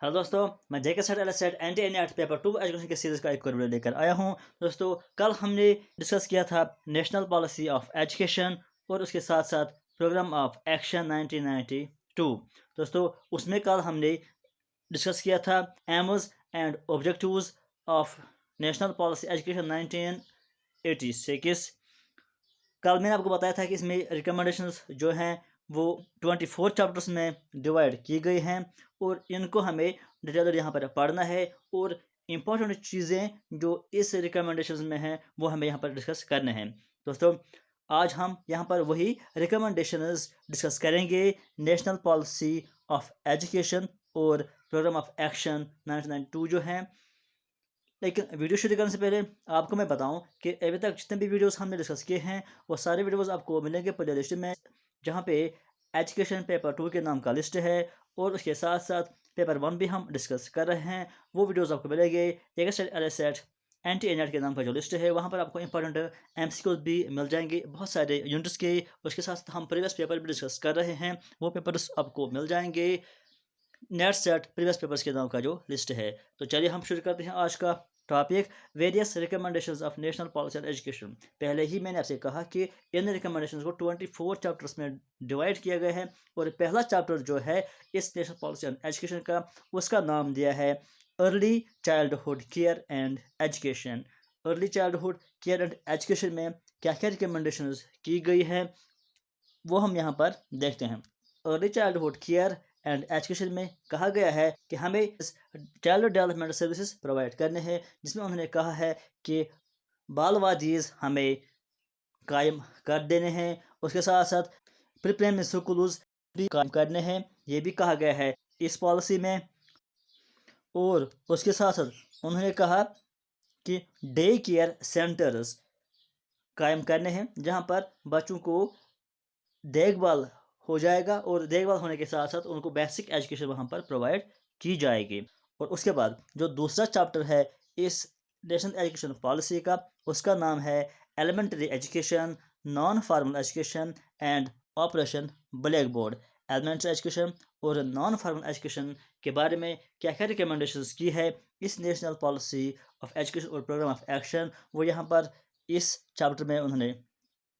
Hello दोस्तों, मैं JK SET L SET एंटी एन आर्ट पेपर 2 एजुकेशन के सीरीज का एक और वीडियो लेकर आया हूं। दोस्तों, कल हमने डिस्कस किया था नेशनल पॉलिसी ऑफ एजुकेशन और उसके साथ साथ प्रोग्राम ऑफ एक्शन 1992। दोस्तों, उसमें कल हमने डिस्कस किया था AIIMS and objectives of national policy education 1986। कल मैंने आपको बताया था कि इसमें रिकमेंडेशंस जो हैं वो 24 चैप्टर्स में डिवाइड की गई हैं और इनको हमें डिटेल यहाँ पर पढ़ना है और इम्पोर्टेंट चीज़ें जो इस रिकमेंडेशंस में हैं वो हमें यहाँ पर डिस्कस करने हैं। दोस्तों, आज हम यहाँ पर वही रिकमेंडेशंस डिस्कस करेंगे नेशनल पॉलिसी ऑफ एजुकेशन और प्रोग्राम ऑफ एक्शन 1992 जो हैं। लेकिन वीडियो शुरू करने से पहले आपको मैं बताऊं कि अभी तक जितने भी वीडियोस हमने डिस्कस किए हैं वो सारे वीडियोस आपको मिलेंगे प्ले लिस्ट में, जहां पे एजुकेशन पेपर 2 के नाम का लिस्ट है और उसके साथ साथ पेपर 1 भी हम डिस्कस कर रहे हैं। वो वीडियोस आपको मिलेंगे सेट एंटी एन के नाम का जो लिस्ट है वहाँ पर आपको इंपॉर्टेंट एमसीक्यूज भी मिल जाएंगे बहुत सारे यूनिट्स के। उसके साथ साथ हम प्रीवियस पेपर भी डिस्कस कर रहे हैं, वो पेपर्स आपको मिल जाएंगे नेट सेट प्रीवियस पेपर्स के नाम का जो लिस्ट है। तो चलिए हम शुरू करते हैं आज का topic various recommendations of national policy and education. पहले ही मैंने आपसे कहा कि इन रिकमेंडेशंस को 24 चैप्टर्स में डिवाइड किया गया है और पहला चैप्टर जो है इस नेशनल पॉलिसी एंड एजुकेशन का, उसका नाम दिया है early childhood care and education. Early childhood care and education में क्या क्या रिकमेंडेशंस की गई है वो हम यहाँ पर देखते हैं। Early childhood care and education में कहा गया है कि हमें चाइल्ड डेवलपमेंट सर्विसेज प्रोवाइड करने हैं, जिसमें उन्होंने कहा है कि बाल वादीज़ हमें कायम कर देने हैं। उसके साथ साथ प्री प्राइमरी स्कूल्स भी कायम करने हैं, ये भी कहा गया है इस पॉलिसी में। और उसके साथ साथ उन्होंने कहा कि डे केयर सेंटर्स कायम करने हैं, जहाँ पर बच्चों को देखभाल हो जाएगा और देखभाल होने के साथ साथ उनको बेसिक एजुकेशन वहाँ पर प्रोवाइड की जाएगी। और उसके बाद जो दूसरा चैप्टर है इस नेशनल एजुकेशन पॉलिसी का, उसका नाम है elementary education, non formal education and operation black board. Elementary education और नॉन फॉर्मल एजुकेशन के बारे में क्या क्या रिकमेंडेशंस की है इस नेशनल पॉलिसी ऑफ एजुकेशन और प्रोग्राम ऑफ एक्शन, वो यहाँ पर इस चैप्टर में उन्होंने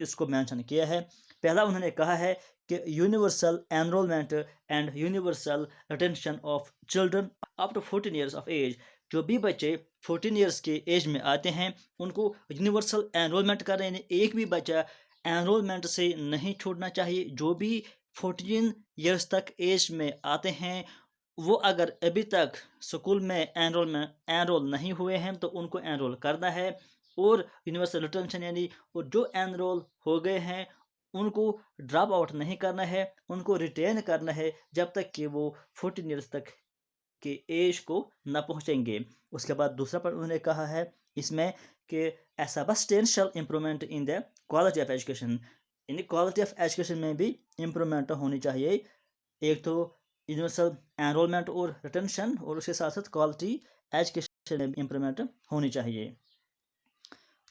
इसको मेंशन किया है। पहला उन्होंने कहा है कि universal enrolment and universal retention of children up to 14 years of age. जो भी बच्चे 14 ईयर्स के एज में आते हैं उनको यूनिवर्सल एनरोलमेंट कर रहे हैं, एक भी बच्चा एनरोलमेंट से नहीं छूटना चाहिए। जो भी 14 ईयर्स तक एज में आते हैं वो अगर अभी तक स्कूल में एनरोल नहीं हुए हैं तो उनको एनरोल करना है। और यूनिवर्सल रिटेंशन यानी और जो एनरोल हो गए हैं उनको ड्रॉप आउट नहीं करना है, उनको रिटेन करना है जब तक कि वो 14 ईयर्स तक के एज को न पहुंचेंगे। उसके बाद दूसरा पॉइंट उन्होंने कहा है इसमें कि a substantial improvement in the quality of education, यानी क्वालिटी ऑफ एजुकेशन में भी इम्प्रूवमेंट होनी चाहिए। एक तो यूनिवर्सल एनरोलमेंट और रिटेंशन और उसके साथ साथ क्वालिटी एजुकेशन में इम्प्रूवमेंट होनी चाहिए।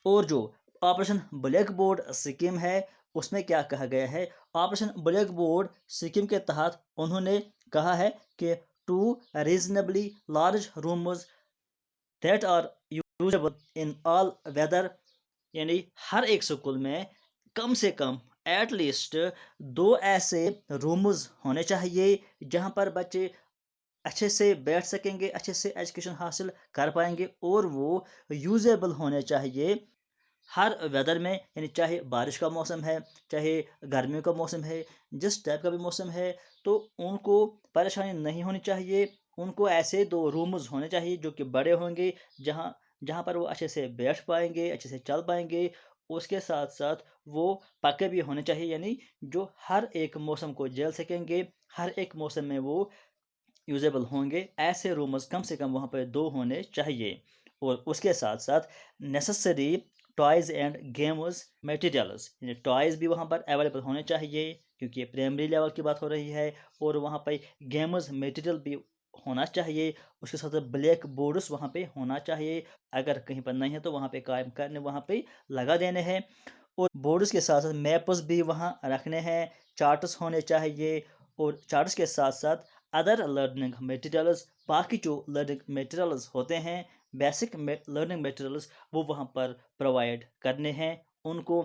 और जो ऑपरेशन ब्लैक बोर्ड स्कीम है उसमें क्या कहा गया है, ऑपरेशन ब्लैक बोर्ड स्कीम के तहत उन्होंने कहा है कि two reasonably large rooms that are usable in all weather, यानी हर एक स्कूल में कम से कम एटलीस्ट 2 ऐसे रूम्स होने चाहिए जहां पर बच्चे अच्छे से बैठ सकेंगे, अच्छे से एजुकेशन हासिल कर पाएंगे और वो यूजेबल होने चाहिए हर वेदर में। यानी चाहे बारिश का मौसम है, चाहे गर्मियों का मौसम है, जिस टाइप का भी मौसम है, तो उनको परेशानी नहीं होनी चाहिए। उनको ऐसे 2 रूम्स होने चाहिए जो कि बड़े होंगे, जहाँ जहाँ पर वो अच्छे से बैठ पाएंगे, अच्छे से चल पाएंगे। उसके साथ साथ वो पक्के भी होने चाहिए, यानी जो हर एक मौसम को झेल सकेंगे, हर एक मौसम में वो यूजेबल होंगे। ऐसे रूम्स कम से कम वहाँ पर 2 होने चाहिए। और उसके साथ साथ necessary toys and games materials, यानी टॉयज़ भी वहाँ पर अवेलेबल होने चाहिए क्योंकि ये प्राइमरी लेवल की बात हो रही है। और वहाँ पर गेम्स मटेरियल भी होना चाहिए। उसके साथ साथ ब्लैक बोर्ड्स वहाँ पे होना चाहिए, अगर कहीं पर नहीं है तो वहाँ पे कायम करने, वहाँ पे लगा देने हैं। और बोर्ड्स के साथ साथ मैप्स भी वहाँ रखने हैं, चार्ट्स होने चाहिए। और चार्ट्स के साथ साथ अदर लर्निंग मटेरियल्स, बाकी जो लर्निंग मटेरियल्स होते हैं, बेसिक लर्निंग मटेरियल्स, वो वहाँ पर प्रोवाइड करने हैं उनको।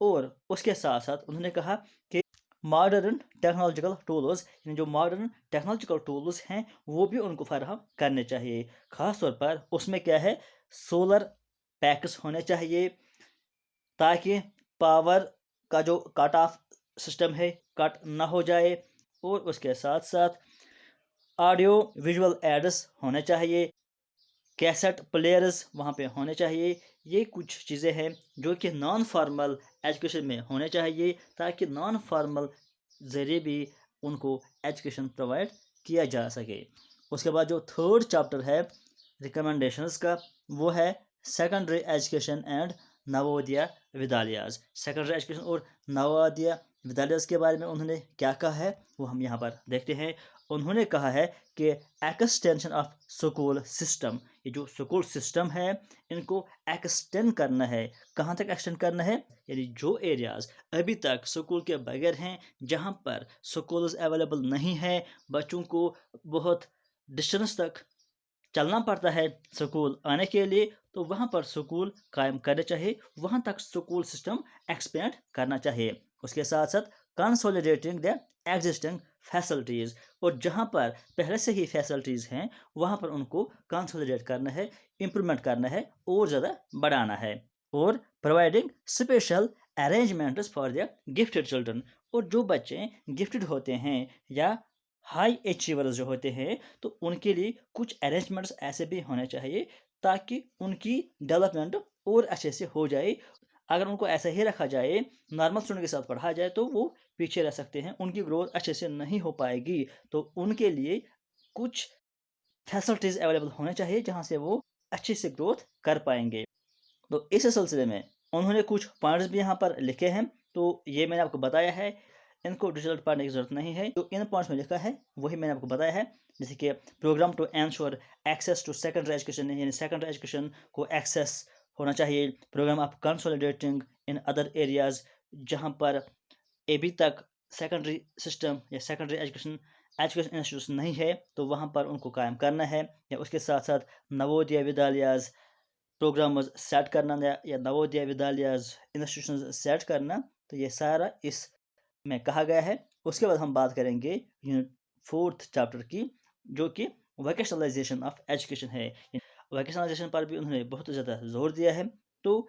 और उसके साथ साथ उन्होंने कहा कि मॉडर्न टेक्नोलॉजिकल टूल्स, यानी जो मॉडर्न टेक्नोलॉजिकल टूल्स हैं वो भी उनको फराहम करने चाहिए। ख़ास तौर पर उसमें क्या है, सोलर पैक्स होने चाहिए ताकि पावर का जो कट ऑफ सिस्टम है कट ना हो जाए। और उसके साथ साथ ऑडियो विजुअल एड्स होने चाहिए, कैसेट प्लेयर्स वहाँ पे होने चाहिए। ये कुछ चीज़ें हैं जो कि नॉन फॉर्मल एजुकेशन में होने चाहिए, ताकि नॉन फॉर्मल ज़रिए भी उनको एजुकेशन प्रोवाइड किया जा सके। उसके बाद जो थर्ड चैप्टर है रिकमेंडेशंस का, वो है secondary education and Navodaya Vidyalayas. Secondary education और नवोदय विद्यालय के बारे में उन्होंने क्या कहा है वो हम यहाँ पर देखते हैं। उन्होंने कहा है कि एक्सटेंशन ऑफ स्कूल सिस्टम, ये जो स्कूल सिस्टम है इनको एक्सटेंड करना है। कहाँ तक एक्सटेंड करना है, यानी जो एरियाज़ अभी तक स्कूल के बगैर हैं, जहाँ पर स्कूल्स अवेलेबल नहीं है, बच्चों को बहुत डिस्टेंस तक चलना पड़ता है स्कूल आने के लिए, तो वहाँ पर स्कूल कायम करने चाहिए, वहाँ तक स्कूल सिस्टम एक्सपेंड करना चाहिए। उसके साथ साथ कंसोलिडेटिंग द एग्जिस्टिंग फैसिलिटीज़, और जहाँ पर पहले से ही फैसिलिटीज़ हैं वहाँ पर उनको कंसोलिडेट करना है, इम्प्रूवमेंट करना है और ज़्यादा बढ़ाना है। और providing special arrangements for the gifted children, और जो बच्चे गिफ्टेड होते हैं या हाई अचीवर्स जो होते हैं, तो उनके लिए कुछ अरेंजमेंट्स ऐसे भी होने चाहिए ताकि उनकी डेवलपमेंट और अच्छे से हो जाए। अगर उनको ऐसे ही रखा जाए, नॉर्मल स्टूडेंट के साथ पढ़ाया जाए, तो वो पीछे रह सकते हैं, उनकी ग्रोथ अच्छे से नहीं हो पाएगी। तो उनके लिए कुछ फैसिलिटीज़ अवेलेबल होने चाहिए जहाँ से वो अच्छे से ग्रोथ कर पाएंगे। तो इस सिलसिले में उन्होंने कुछ पॉइंट्स भी यहाँ पर लिखे हैं, तो ये मैंने आपको बताया है, इनको डिटेल पढ़ने की ज़रूरत नहीं है। जो इन पॉइंट्स में लिखा है वही मैंने आपको बताया है। जैसे कि programme to ensure access to secondary education, यानी सेकेंडरी एजुकेशन को एक्सेस होना चाहिए। Programme of consolidating in other areas, जहाँ पर अभी तक सेकेंडरी सिस्टम या सेकेंडरी एजुकेशन एजुकेशन इंस्टीट्यूशन नहीं है, तो वहाँ पर उनको कायम करना है। या उसके साथ साथ नवोदय विद्यालयाज प्रोग्राम सेट करना या नवोदय विद्यालयाज इंस्टीट्यूशन सेट करना, तो ये सारा इस में कहा गया है। उसके बाद हम बात करेंगे यूनिट फोर्थ चैप्टर की, जो कि वोकेशनलाइजेशन ऑफ एजुकेशन है। वोकेशनलाइजेशन पर भी उन्होंने बहुत ज़्यादा जोर दिया है। तो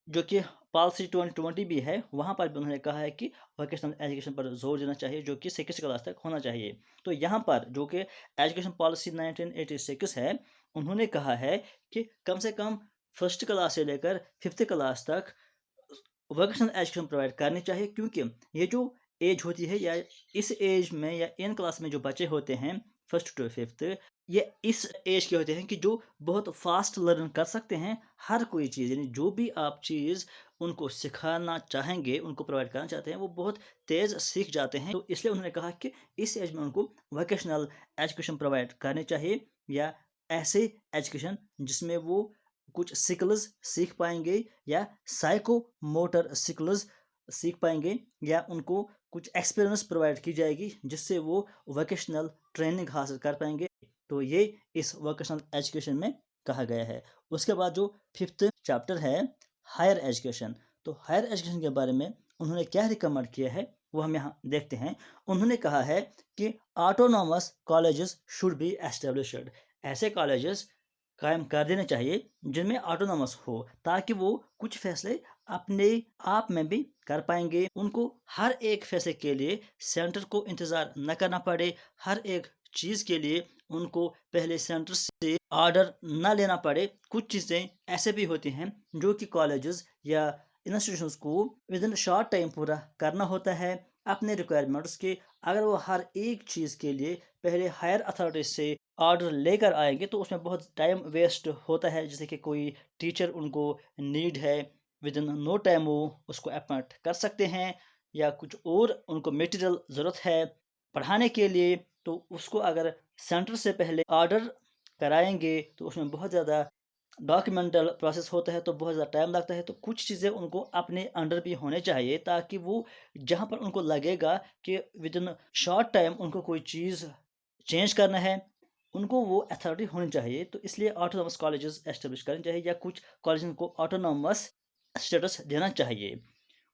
जो कि पॉलिसी 2020 भी है, वहाँ पर भी उन्होंने कहा है कि वोकेशनल एजुकेशन पर जोर देना चाहिए, जो कि 6 क्लास तक होना चाहिए। तो यहाँ पर जो कि एजुकेशन पॉलिसी 1986 है, उन्होंने कहा है कि कम से कम फर्स्ट क्लास से लेकर 5th क्लास तक वोकेशनल एजुकेशन प्रोवाइड करनी चाहिए, क्योंकि ये जो एज होती है, या इस एज में या इन क्लास में जो बच्चे होते हैं फर्स्ट टू फिफ्थ, ये इस एज के होते हैं कि जो बहुत फास्ट लर्न कर सकते हैं हर कोई चीज़, यानी जो भी आप चीज़ उनको सिखाना चाहेंगे, उनको प्रोवाइड करना चाहते हैं, वो बहुत तेज़ सीख जाते हैं। तो इसलिए उन्होंने कहा कि इस एज में उनको वोकेशनल एजुकेशन प्रोवाइड करनी चाहिए, या ऐसे एजुकेशन जिसमें वो कुछ स्किल्स सीख पाएंगे, या साइको मोटर स्किल्स सीख पाएंगे, या उनको कुछ एक्सपीरियंस प्रोवाइड की जाएगी जिससे वो वोकेशनल ट्रेनिंग हासिल कर पाएंगे। तो ये इस वोकेशनल एजुकेशन में कहा गया है। उसके बाद जो फिफ्थ चैप्टर है हायर एजुकेशन, तो हायर एजुकेशन के बारे में उन्होंने क्या रिकमेंड किया है वो हम यहाँ देखते हैं। उन्होंने कहा है कि autonomous colleges should be established, ऐसे कॉलेजेस कायम कर देने चाहिए जिनमें ऑटोनॉमस हो, ताकि वो कुछ फैसले अपने आप में भी कर पाएंगे। उनको हर एक फैसले के लिए सेंटर को इंतज़ार न करना पड़े, हर एक चीज़ के लिए उनको पहले सेंटर से ऑर्डर न लेना पड़े। कुछ चीज़ें ऐसे भी होती हैं जो कि कॉलेजेस या इंस्टीट्यूशंस को विद इन शॉर्ट टाइम पूरा करना होता है अपने रिक्वायरमेंट्स के। अगर वो हर एक चीज़ के लिए पहले हायर अथॉरिटीज से ऑर्डर लेकर आएंगे तो उसमें बहुत टाइम वेस्ट होता है। जैसे कि कोई टीचर उनको नीड है, विद इन नो टाइम वो उसको अपॉइंट कर सकते हैं, या कुछ और उनको मटेरियल ज़रूरत है पढ़ाने के लिए, तो उसको अगर सेंटर से पहले ऑर्डर कराएंगे तो उसमें बहुत ज़्यादा डॉक्यूमेंटल प्रोसेस होता है, तो बहुत ज़्यादा टाइम लगता है। तो कुछ चीज़ें उनको अपने अंडर भी होने चाहिए, ताकि वो जहाँ पर उनको लगेगा कि विद इन शॉर्ट टाइम उनको कोई चीज़ چینج کرنا ہے ان کو وہ اتھارٹی ہونی چاہیے، تو اس لیے آٹونومس کالجز اسٹیبلش کرنے چاہیے یا کچھ کالجز کو آٹونومس اسٹیٹس دینا چاہیے۔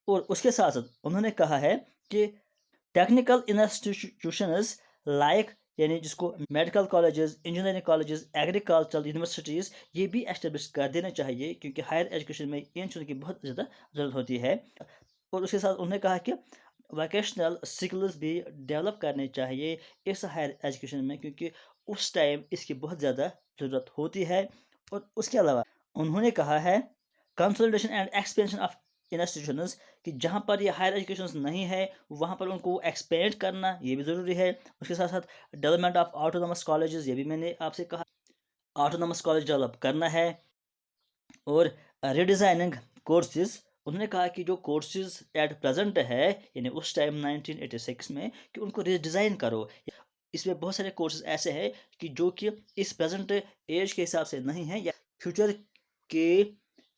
اور اس کے ساتھ ساتھ انہوں نے کہا ہے کہ ٹیکنیکل انسٹیٹیوشنز لائک یعنی جس کو medical colleges, engineering colleges, agricultural universities یہ بھی اسٹیبلش کر دینا چاہیے، کیونکہ ہائر ایجوکیشن میں ان چیزوں کی بہت زیادہ ضرورت ہوتی ہے۔ اور اس کے ساتھ انہوں نے کہا کہ ووکیشنل سکلز بھی ڈیولپ کرنے چاہیے اس ہائر ایجوکیشن میں، کیونکہ اس ٹائم اس کی بہت زیادہ ضرورت ہوتی ہے۔ اور اس کے علاوہ انہوں نے کہا ہے consolidation and expansion of institutions کہ جہاں پر یہ ہائر ایجوکیشن نہیں ہے وہاں پر ان کو ایکسپینڈ کرنا یہ بھی ضروری ہے۔ اس کے ساتھ ساتھ ڈیولپمنٹ آف آٹونومس کالجز یہ بھی میں نے آپ سے کہا، آٹونومس کالج ڈیولپ کرنا ہے۔ اور ریڈیزائننگ کورسز انہوں نے کہا کہ جو کورسز ایٹ پریزنٹ ہے یعنی اس ٹائم 1986 میں کہ ان کو ریڈیزائن کرو۔ اس میں بہت سارے کورسز ایسے ہیں کہ جو کہ اس پریزنٹ ایج کے حساب سے نہیں ہیں یا فیوچر کے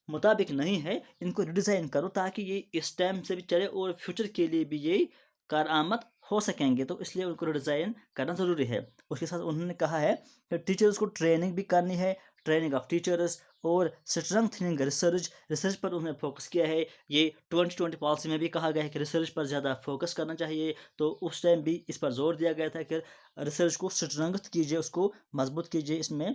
مطابق نہیں ہے، ان کو ریڈیزائن کرو تاکہ یہ اس ٹائم سے بھی چلے اور فیوچر کے لیے بھی یہ کارآمد ہو سکیں گے، تو اس لیے ان کو ریڈیزائن کرنا ضروری ہے۔ اس کے ساتھ انہوں نے کہا ہے کہ ٹیچرز کو ٹریننگ بھی کرنی ہے، ٹریننگ آف ٹیچرز اور اسٹرینتھننگ ریسرچ پر انہوں نے فوکس کیا ہے۔ یہ 2020 پالیسی میں بھی کہا گیا ہے کہ ریسرچ پر زیادہ فوکس کرنا چاہیے، تو اس ٹائم بھی اس پر زور دیا گیا تھا کہ ریسرچ کو اسٹرینتھ کیجیے، اس کو مضبوط کیجیے، اس میں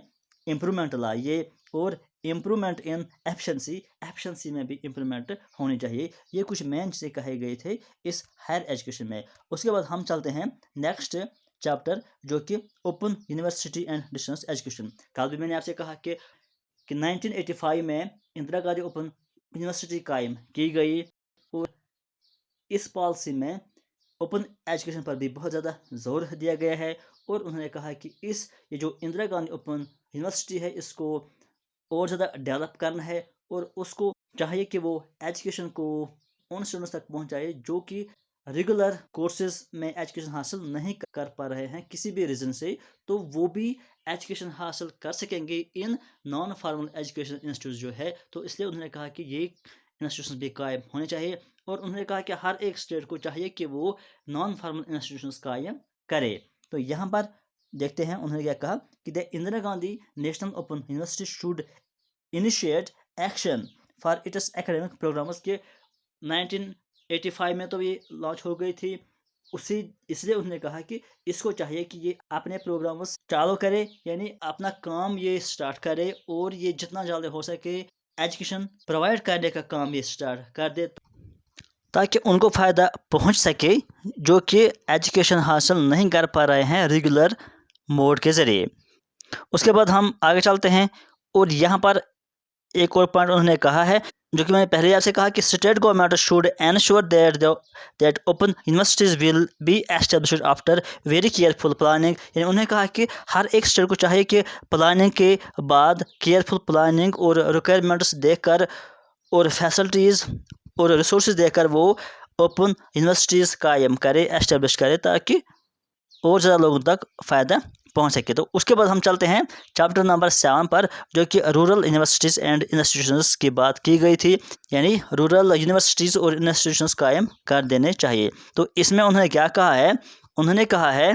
امپرومنٹ لائیے اور امپرومنٹ ان ایفیشنسی میں بھی امپرومنٹ ہونی چاہیے۔ یہ کچھ مین چیزیں کہے گئے تھے اس ہائر ایجوکیشن میں۔ اس کے بعد ہم چلتے ہیں نیکسٹ چیپٹر جو کہ open university and distance education. کل بھی میں نے آپ سے کہا کہ 1985 میں اندرا گاندھی اوپن یونیورسٹی قائم کی گئی اور اس پالیسی میں اوپن ایجوکیشن پر بھی بہت زیادہ زور دیا گیا ہے۔ اور انہوں نے کہا کہ یہ جو اندرا گاندھی اوپن یونیورسٹی ہے اس کو اور زیادہ ڈیولپ کرنا ہے اور اس کو چاہیے کہ وہ ایجوکیشن کو ان اسٹوڈنٹس تک پہنچائے جو کہ ریگولر کورسز میں ایجوکیشن حاصل نہیں کر پا رہے ہیں کسی بھی ریزن سے، تو وہ بھی ایجوکیشن حاصل کر سکیں گے ان نان فارمل ایجوکیشن انسٹیٹیوٹ جو ہے۔ تو اس لیے انہوں نے کہا کہ یہ انسٹیٹیوشن بھی قائم ہونے چاہیے، اور انہوں نے کہا کہ ہر ایک اسٹیٹ کو چاہیے کہ وہ نان فارمل انسٹیٹیوشنز قائم کرے۔ تو یہاں پر دیکھتے ہیں انہوں نے کیا کہا کہ the Indira Gandhi national open university should initiate action for its academic programmes کے 1985 میں تو یہ لانچ ہو گئی تھی، اس لیے انہوں نے کہا کہ اس کو چاہیے کہ یہ اپنے پروگرامز چالو کرے، یعنی اپنا کام یہ سٹارٹ کرے اور یہ جتنا جلدی ہو سکے ایجوکیشن پرووائڈ کرنے کا کام یہ سٹارٹ کر دے تاکہ ان کو فائدہ پہنچ سکے جو کہ ایجوکیشن حاصل نہیں کر پا رہے ہیں ریگولر موڈ کے ذریعے۔ اس کے بعد ہم آگے چلتے ہیں اور یہاں پر ایک اور پوائنٹ انہوں نے کہا ہے جو کہ میں نے پہلے آپ سے کہا کہ state government should ensure that open universities will be established after very careful planning, یعنی انہوں نے کہا کہ ہر ایک اسٹیٹ کو چاہیے کہ پلاننگ کے بعد کیئرفل پلاننگ اور ریکوائرمنٹس دیکھ کر اور فیسلٹیز اور ریسورسز دیکھ کر وہ اوپن یونیورسٹیز قائم کرے، ایسٹیبلش کرے تاکہ اور زیادہ لوگوں تک فائدہ پہنچ سکے۔ تو اس کے بعد ہم چلتے ہیں چیپٹر نمبر 7 پر جو کہ رورل یونیورسٹیز اینڈ انسٹیٹیوشنز کی بات کی گئی تھی، یعنی رورل یونیورسٹیز اور انسٹیٹیوشنز قائم کر دینے چاہیے۔ تو اس میں انہوں نے کیا کہا ہے، انہوں نے کہا ہے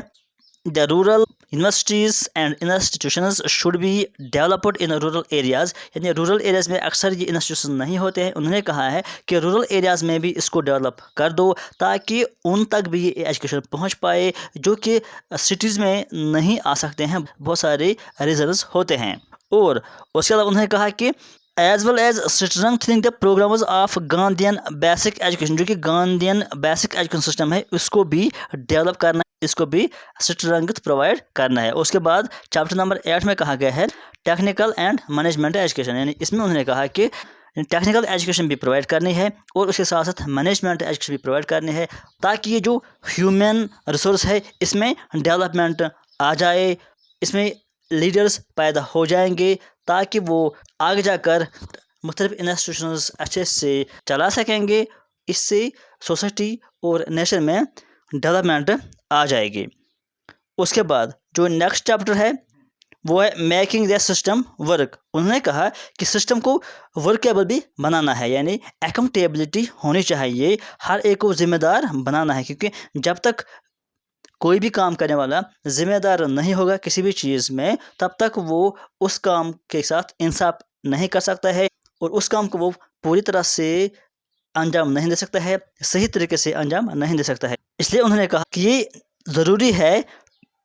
the rural universities and institutions should be developed in rural areas, یعنی رورل ایریاز میں اکثر یہ انسٹیٹیوشن نہیں ہوتے ہیں۔ انہوں نے کہا ہے کہ رورل ایریاز میں بھی اس کو ڈیولپ کر دو تاکہ ان تک بھی یہ ایجوکیشن پہنچ پائے جو کہ سٹیز میں نہیں آ سکتے ہیں، بہت سارے ریزنز ہوتے ہیں۔ اور اس کے علاوہ انہوں نے کہا کہ as well as strengthening the programmes of Gandhian basic education, جو کہ گاندھین بیسک ایجوکیشن سسٹم ہے اس کو بھی ڈیولپ کرنا ہے، اس کو بھی اسٹرینتھ پرووائڈ کرنا ہے۔ اس کے بعد چیپٹر نمبر 8 میں کہا گیا ہے ٹیکنیکل اینڈ مینجمنٹ ایجوکیشن، یعنی اس میں انہوں نے کہا کہ ٹیکنیکل ایجوکیشن بھی پرووائڈ کرنی ہے اور اس کے ساتھ ساتھ مینجمنٹ ایجوکیشن بھی پرووائڈ کرنی ہے تاکہ یہ جو ہیومن ریسورس ہے اس میں ڈیولپمنٹ آ جائے، اس میں لیڈرز پیدا ہو جائیں گے تاکہ وہ آگے جا کر مختلف انسٹیٹیوشنز اچھے سے چلا سکیں گے، اس سے سوسائٹی اور نیشن میں ڈیولپمنٹ آ جائے گی۔ اس کے بعد جو نیکسٹ چیپٹر ہے وہ ہے میکنگ دا سسٹم ورک۔ انہوں نے کہا کہ سسٹم کو ورکیبل بھی بنانا ہے، یعنی اکاؤنٹیبلٹی ہونی چاہیے، ہر ایک کو ذمہ دار بنانا ہے، کیونکہ جب تک کوئی بھی کام کرنے والا ذمہ دار نہیں ہوگا کسی بھی چیز میں، تب تک وہ اس کام کے ساتھ انصاف نہیں کر سکتا ہے، اور اس کام کو وہ پوری طرح سے انجام نہیں دے سکتا ہے، صحیح طریقے سے انجام نہیں دے سکتا ہے۔ اس لیے انہوں نے کہا کہ یہ ضروری ہے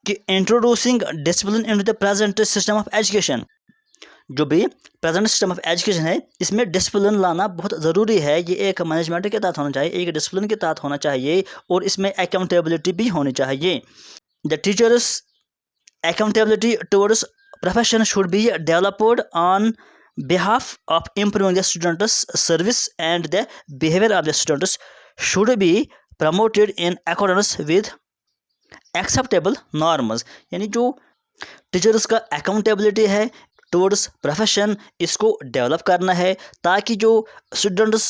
کہ introducing discipline in the present system of education, جو بھی پریزنٹ سسٹم آف ایجوکیشن ہے اس میں ڈسپلن لانا بہت ضروری ہے۔ یہ ایک مینجمنٹ کے تحت ہونا چاہیے، ایک ڈسپلن کے تحت ہونا چاہیے، اور اس میں اکاؤنٹیبلٹی بھی ہونی چاہیے۔ The teachers accountability towards profession should be developed on behalf of improving the students' service, and the behavior of the students should be promoted in accordance with acceptable norms۔ یعنی جو ٹیچرس کا accountability ہے towards profession, اس کو develop کرنا ہے تاکہ جو students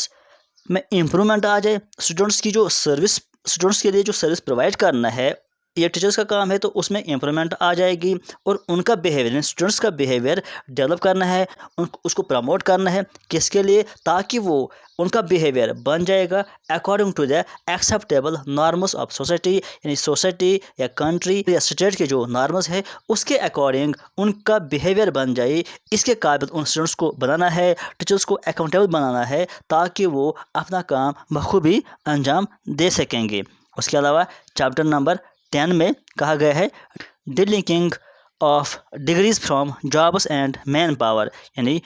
میں امپرومنٹ آ جائے، اسٹوڈنٹس کی جو سروس، اسٹوڈنٹس کے لیے جو سروس پرووائڈ کرنا ہے یہ ٹیچرس کا کام ہے، تو اس میں امپرومنٹ آ جائے گی، اور ان کا بیہیویئر، اسٹوڈنٹس کا بیہیویئر ڈیولپ کرنا ہے، اس کو پروموٹ کرنا ہے، کس کے لیے؟ تاکہ وہ ان کا بیہیویئر بن جائے گا according to the acceptable norms of society, یعنی سوسائٹی یا کنٹری یا اسٹیٹ کے جو نارمس ہے اس کے اکارڈنگ ان کا بیہیویئر بن جائے۔ اس کے قابل ان اسٹوڈنٹس کو بنانا ہے، ٹیچرس کو اکاؤنٹیبل بنانا ہے تاکہ وہ اپنا کام بخوبی انجام دے سکیں گے۔ اس کے علاوہ چیپٹر نمبر 10 میں کہا گیا ہے delinking of degrees from jobs and مین پاور، یعنی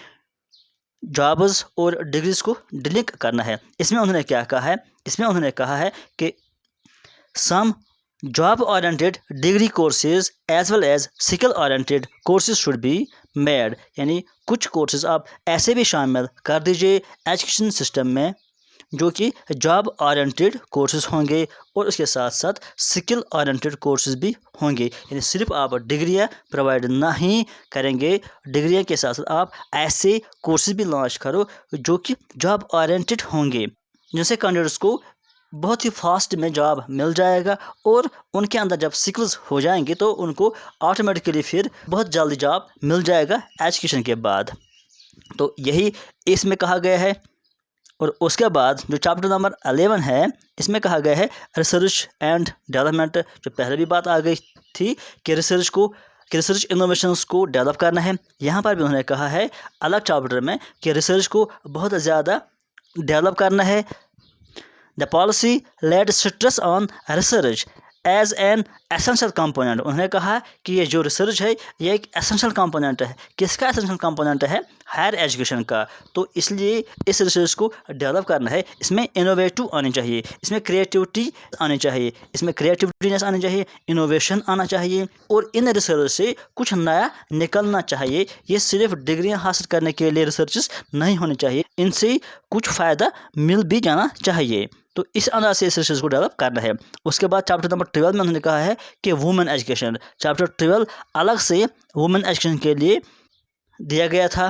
جابز اور ڈگریز کو ڈلنک کرنا ہے۔ اس میں انہوں نے کیا کہا ہے؟ اس میں انہوں نے کہا ہے کہ some job oriented degree courses as well as skill oriented courses should be made, یعنی کچھ کورسز آپ ایسے بھی شامل کر دیجئے ایجوکیشن سسٹم میں جو کہ جاب اورینٹیڈ کورسز ہوں گے، اور اس کے ساتھ ساتھ سکل اورینٹیڈ کورسز بھی ہوں گے، یعنی صرف آپ ڈگریاں پرووائڈ نہیں کریں گے، ڈگریاں کے ساتھ ساتھ آپ ایسے کورسز بھی لانچ کرو جو کہ جاب اورینٹیڈ ہوں گے، جن سے کینڈیڈیٹس کو بہت ہی فاسٹ میں جاب مل جائے گا، اور ان کے اندر جب سکلز ہو جائیں گے تو ان کو آٹومیٹکلی پھر بہت جلدی جاب مل جائے گا ایجوکیشن کے بعد۔ تو یہی اس میں کہا گیا ہے۔ اور اس کے بعد جو چیپٹر نمبر 11 ہے اس میں کہا گیا ہے ریسرچ اینڈ ڈیولپمنٹ، جو پہلے بھی بات آ گئی تھی کہ ریسرچ انوویشنس کو ڈیولپ کرنا ہے۔ یہاں پر بھی انہوں نے کہا ہے الگ چیپٹر میں کہ ریسرچ کو بہت زیادہ ڈیولپ کرنا ہے۔ The policy lead stress on research as an essential component, انہوں نے کہا کہ یہ جو ریسرچ ہے یہ ایک ایسنشل کمپوننٹ ہے۔ کس کا ایسنشل کمپوننٹ ہے؟ ہائر ایجوکیشن کا۔ تو اس لیے اس ریسرچ کو ڈیولپ کرنا ہے، اس میں انوویٹو آنی چاہیے، اس میں کریٹیوٹی آنی چاہیے، اس میں کریٹیوٹینس آنی چاہیے، انوویشن آنا چاہیے، اور ان ریسرچ سے کچھ نیا نکلنا چاہیے۔ یہ صرف ڈگریاں حاصل کرنے کے لیے ریسرچز نہیں ہونی چاہیے، ان سے کچھ فائدہ مل بھی جانا چاہیے۔ تو اس انداز سے اس ریسرچ کو ڈیولپ کرنا ہے۔ اس کے بعد چیپٹر نمبر 12 میں انہوں نے کہا ہے کہ وومن ایجوکیشن، چیپٹر 12 الگ سے وومن ایجوکیشن کے لیے دیا گیا تھا۔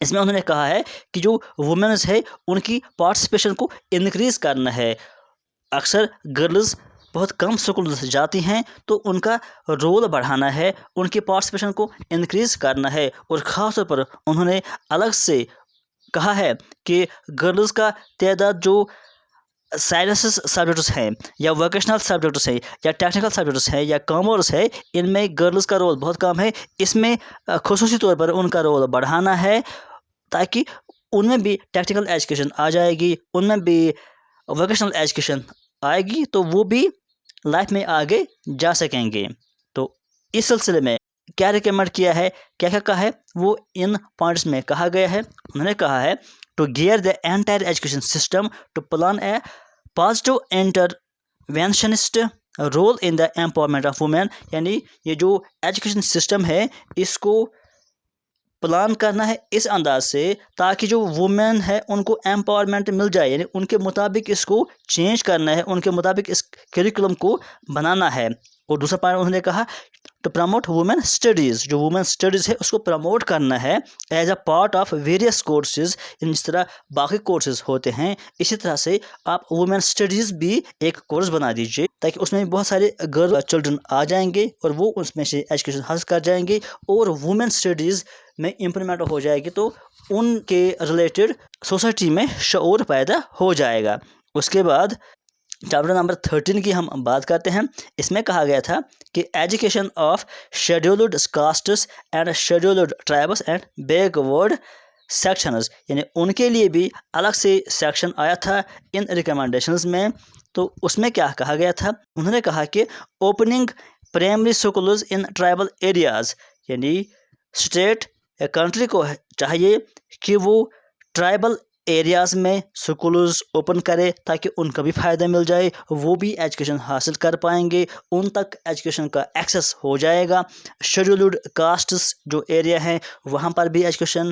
اس میں انہوں نے کہا ہے کہ جو وومنز ہے ان کی پارٹیسپیشن کو انکریز کرنا ہے۔ اکثر گرلز بہت کم سکولز جاتی ہیں، تو ان کا رول بڑھانا ہے، ان کی پارٹیسپیشن کو انکریز کرنا ہے، اور خاص طور پر انہوں نے الگ سے کہا ہے کہ گرلز کا تعداد جو سائنسز سبجیکٹس ہیں یا ووکیشنل سبجیکٹس ہیں یا ٹیکنیکل سبجیکٹس ہیں یا کامرس ہے، ان میں گرلز کا رول بہت کم ہے۔ اس میں خصوصی طور پر ان کا رول بڑھانا ہے تاکہ ان میں بھی ٹیکنیکل ایجوکیشن آ جائے گی، ان میں بھی ووکیشنل ایجوکیشن آئے گی، تو وہ بھی لائف میں آگے جا سکیں گے۔ تو اس سلسلے میں کیا ریکمینڈ کیا ہے، کیا کیا کہا ہے، وہ ان پوائنٹس میں کہا گیا ہے۔ انہوں نے کہا ہے to gear the entire education system to plan a positive interventionist role in the empowerment of women, یعنی یہ جو ایجوکیشن سسٹم ہے اس کو پلان کرنا ہے اس انداز سے تاکہ جو وومن ہے ان کو امپاورمنٹ مل جائے، یعنی ان کے مطابق اس کو چینج کرنا ہے، ان کے مطابق اس کریکولم کو بنانا ہے۔ اور دوسرا پوائنٹ انہوں نے کہا ٹو پروموٹ وومن اسٹڈیز، جو وومن اسٹڈیز ہے اس کو پروموٹ کرنا ہے as a part of various courses, جس طرح باقی کورسز ہوتے ہیں اسی طرح سے آپ وومن اسٹڈیز بھی ایک کورس بنا دیجیے تاکہ اس میں بہت سارے گرل چلڈرن آ جائیں گے اور وہ اس میں سے ایجوکیشن حاصل کر جائیں گے، اور وومن اسٹڈیز میں امپلیمنٹ ہو جائے گی تو ان کے ریلیٹڈ سوسائٹی میں شعور پیدا ہو جائے گا۔ اس کے بعد چیپٹر نمبر 13 کی ہم بات کرتے ہیں. اس میں کہا گیا تھا کہ education of scheduled casts and scheduled tribes and backward sections, یعنی ان کے لیے بھی الگ سے سیکشن آیا تھا ان ریکمنڈیشنز میں. تو اس میں کیا کہا گیا تھا؟ انہوں نے کہا کہ opening primary schools in tribal areas, یعنی اسٹیٹ یا کنٹری کو چاہیے کہ وہ ٹرائبل ایریاز میں سکولز اوپن کرے تاکہ ان کا بھی فائدہ مل جائے، وہ بھی ایجوکیشن حاصل کر پائیں گے، ان تک ایجوکیشن کا ایکسیس ہو جائے گا. شیڈیولڈ کاسٹس جو ایریا ہیں وہاں پر بھی ایجوکیشن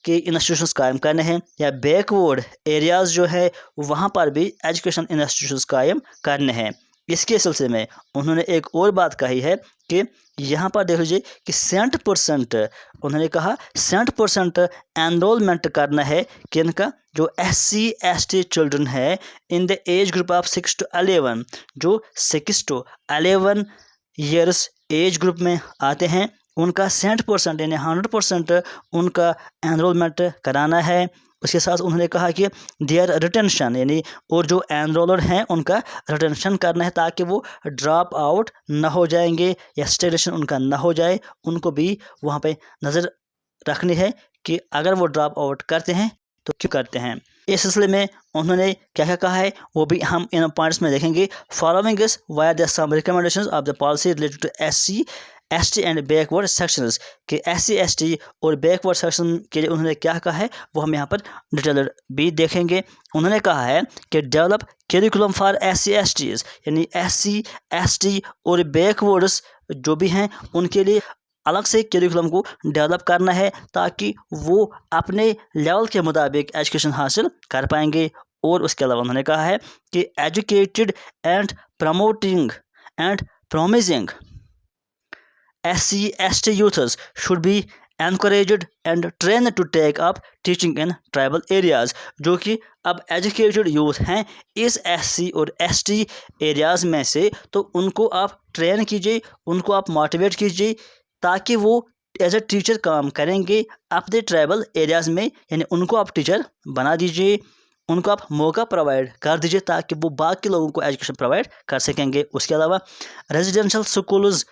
کے انسٹیٹیوشنس قائم کرنے ہیں، یا بیک ورڈ ایریاز جو ہے وہاں پر بھی ایجوکیشن انسٹیٹیوشنس قائم کرنے ہیں. اس کے سلسلے میں انہوں نے ایک اور بات کہی ہے کہ یہاں پر دیکھ لیجیے کہ 60% انہوں نے کہا 60% انرولمنٹ کرنا ہے کن کا؟ جو SC/ST چلڈرن ہے ان دا ایج گروپ آف 6 to 11، جو 6 to 11 ایئرس ایج گروپ میں آتے ہیں ان کا 60% یعنی 100% ان کا انرولمنٹ کرانا ہے. اس کے ساتھ انہوں نے کہا کہ دیئر ریٹینشن، یعنی اور جو انرولر ہیں ان کا ریٹینشن کرنا ہے تاکہ وہ ڈراپ آؤٹ نہ ہو جائیں گے یا اسٹیگنیشن ان کا نہ ہو جائے. ان کو بھی وہاں پہ نظر رکھنی ہے کہ اگر وہ ڈراپ آؤٹ کرتے ہیں تو کیوں کرتے ہیں. اس سلسلے میں انہوں نے کیا کیا کہا ہے وہ بھی ہم ان پوائنٹس میں دیکھیں گے. Following is where the some recommendations of the policy related to SC/ST and backward sections, کہ SC/ST اور بیک ورڈ سیکشن کے لیے انہوں نے کیا کہا ہے وہ ہم یہاں پر ڈیٹیل بھی دیکھیں گے. انہوں نے کہا ہے کہ ڈیولپ کیریکولم فار SC/STs، یعنی SC/ST اور بیک ورڈس جو بھی ہیں ان کے لیے الگ سے کیریکولم کو ڈیولپ کرنا ہے تاکہ وہ اپنے لیول کے مطابق ایجوکیشن حاصل کر پائیں گے. اور اس کے علاوہ انہوں نے کہا ہے کہ educated and promoting and promising SC/ST youths should be encouraged and trained to take up teaching in tribal areas، جو کہ اب ایجوکیٹڈ یوتھ ہیں اس SC اور ST ایریاز میں سے، تو ان کو آپ ٹرین کیجیے، ان کو آپ موٹیویٹ کیجیے تاکہ وہ ایز اے ٹیچر کام کریں گے اپنے ٹرائبل ایریاز میں، یعنی ان کو آپ ٹیچر بنا دیجیے، ان کو آپ موقع پرووائڈ کر دیجیے تاکہ وہ باقی لوگوں کو ایجوکیشن پرووائڈ کر سکیں گے. اس کے علاوہ ریزیڈینشل سکولز،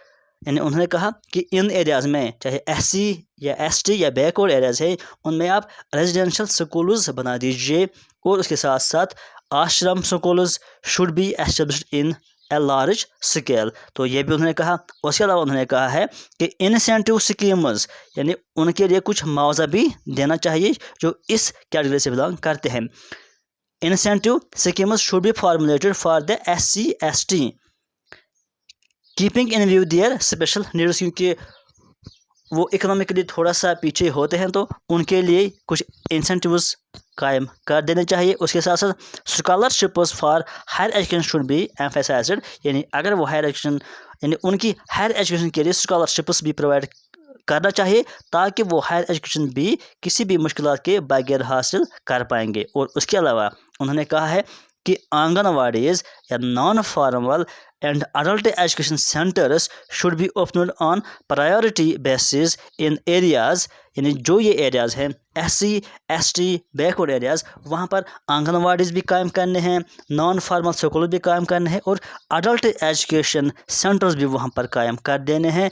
یعنی انہوں نے کہا کہ ان ایریاز میں چاہے SC یا ST یا بیک ورڈ ایریاز ہے ان میں آپ ریزیڈینشل سکولز بنا دیجیے. اور اس کے ساتھ ساتھ ashram schools should be established in a large scale, تو یہ بھی انہوں نے کہا. اس کے علاوہ انہوں نے کہا ہے کہ انسینٹیو اسکیمز، یعنی ان کے لیے کچھ معاوضہ بھی دینا چاہیے جو اس کیٹیگری سے بلانگ کرتے ہیں. Incentive schemes should be formulated for the SC/ST keeping in view their special needs, کیونکہ وہ اکنامکلی تھوڑا سا پیچھے ہوتے ہیں تو ان کے لیے کچھ انسینٹیوز قائم کر دینے چاہیے. اس کے ساتھ ساتھ scholarships for higher education should be emphasised, یعنی اگر وہ ہائر ایجوکیشن یعنی ان کی ہائر ایجوکیشن کے لیے اسکالرشپس بھی پرووائڈ کرنا چاہیے تاکہ وہ ہائر ایجوکیشن بھی کسی بھی مشکلات کے بغیر حاصل کر پائیں گے. اور اس کے علاوہ انہوں نے کہا ہے کہ آنگن واڑیز یا non formal and adult education centres should be opened on priority basis in areas, یعنی جو یہ ایریاز ہیں SC/ST بیک ورڈ ایریاز وہاں پر آنگن واڑیز بھی قائم کرنے ہیں، نان فارمل اسکول بھی قائم کرنے ہیں اور اڈلٹ ایجوکیشن سینٹرز بھی وہاں پر قائم کر دینے ہیں.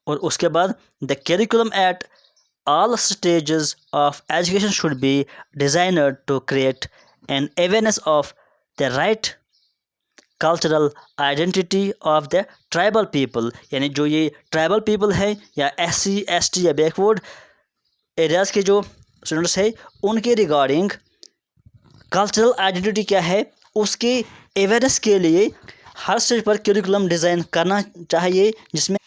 اور اس کے بعد the curriculum at all stages of education should be designed to create an awareness of the right cultural identity of the tribal people, یعنی جو یہ ٹرائبل پیپل ہے یا SC/ST یا بیک ورڈ ایریاز کے جو اسٹوڈنٹس ہیں ان کے ریگارڈنگ کلچرل آئیڈینٹی کیا ہے اس کے اویئرنیس کے لیے ہر اسٹیج پر کیریکولم ڈیزائن کرنا چاہیے جس میں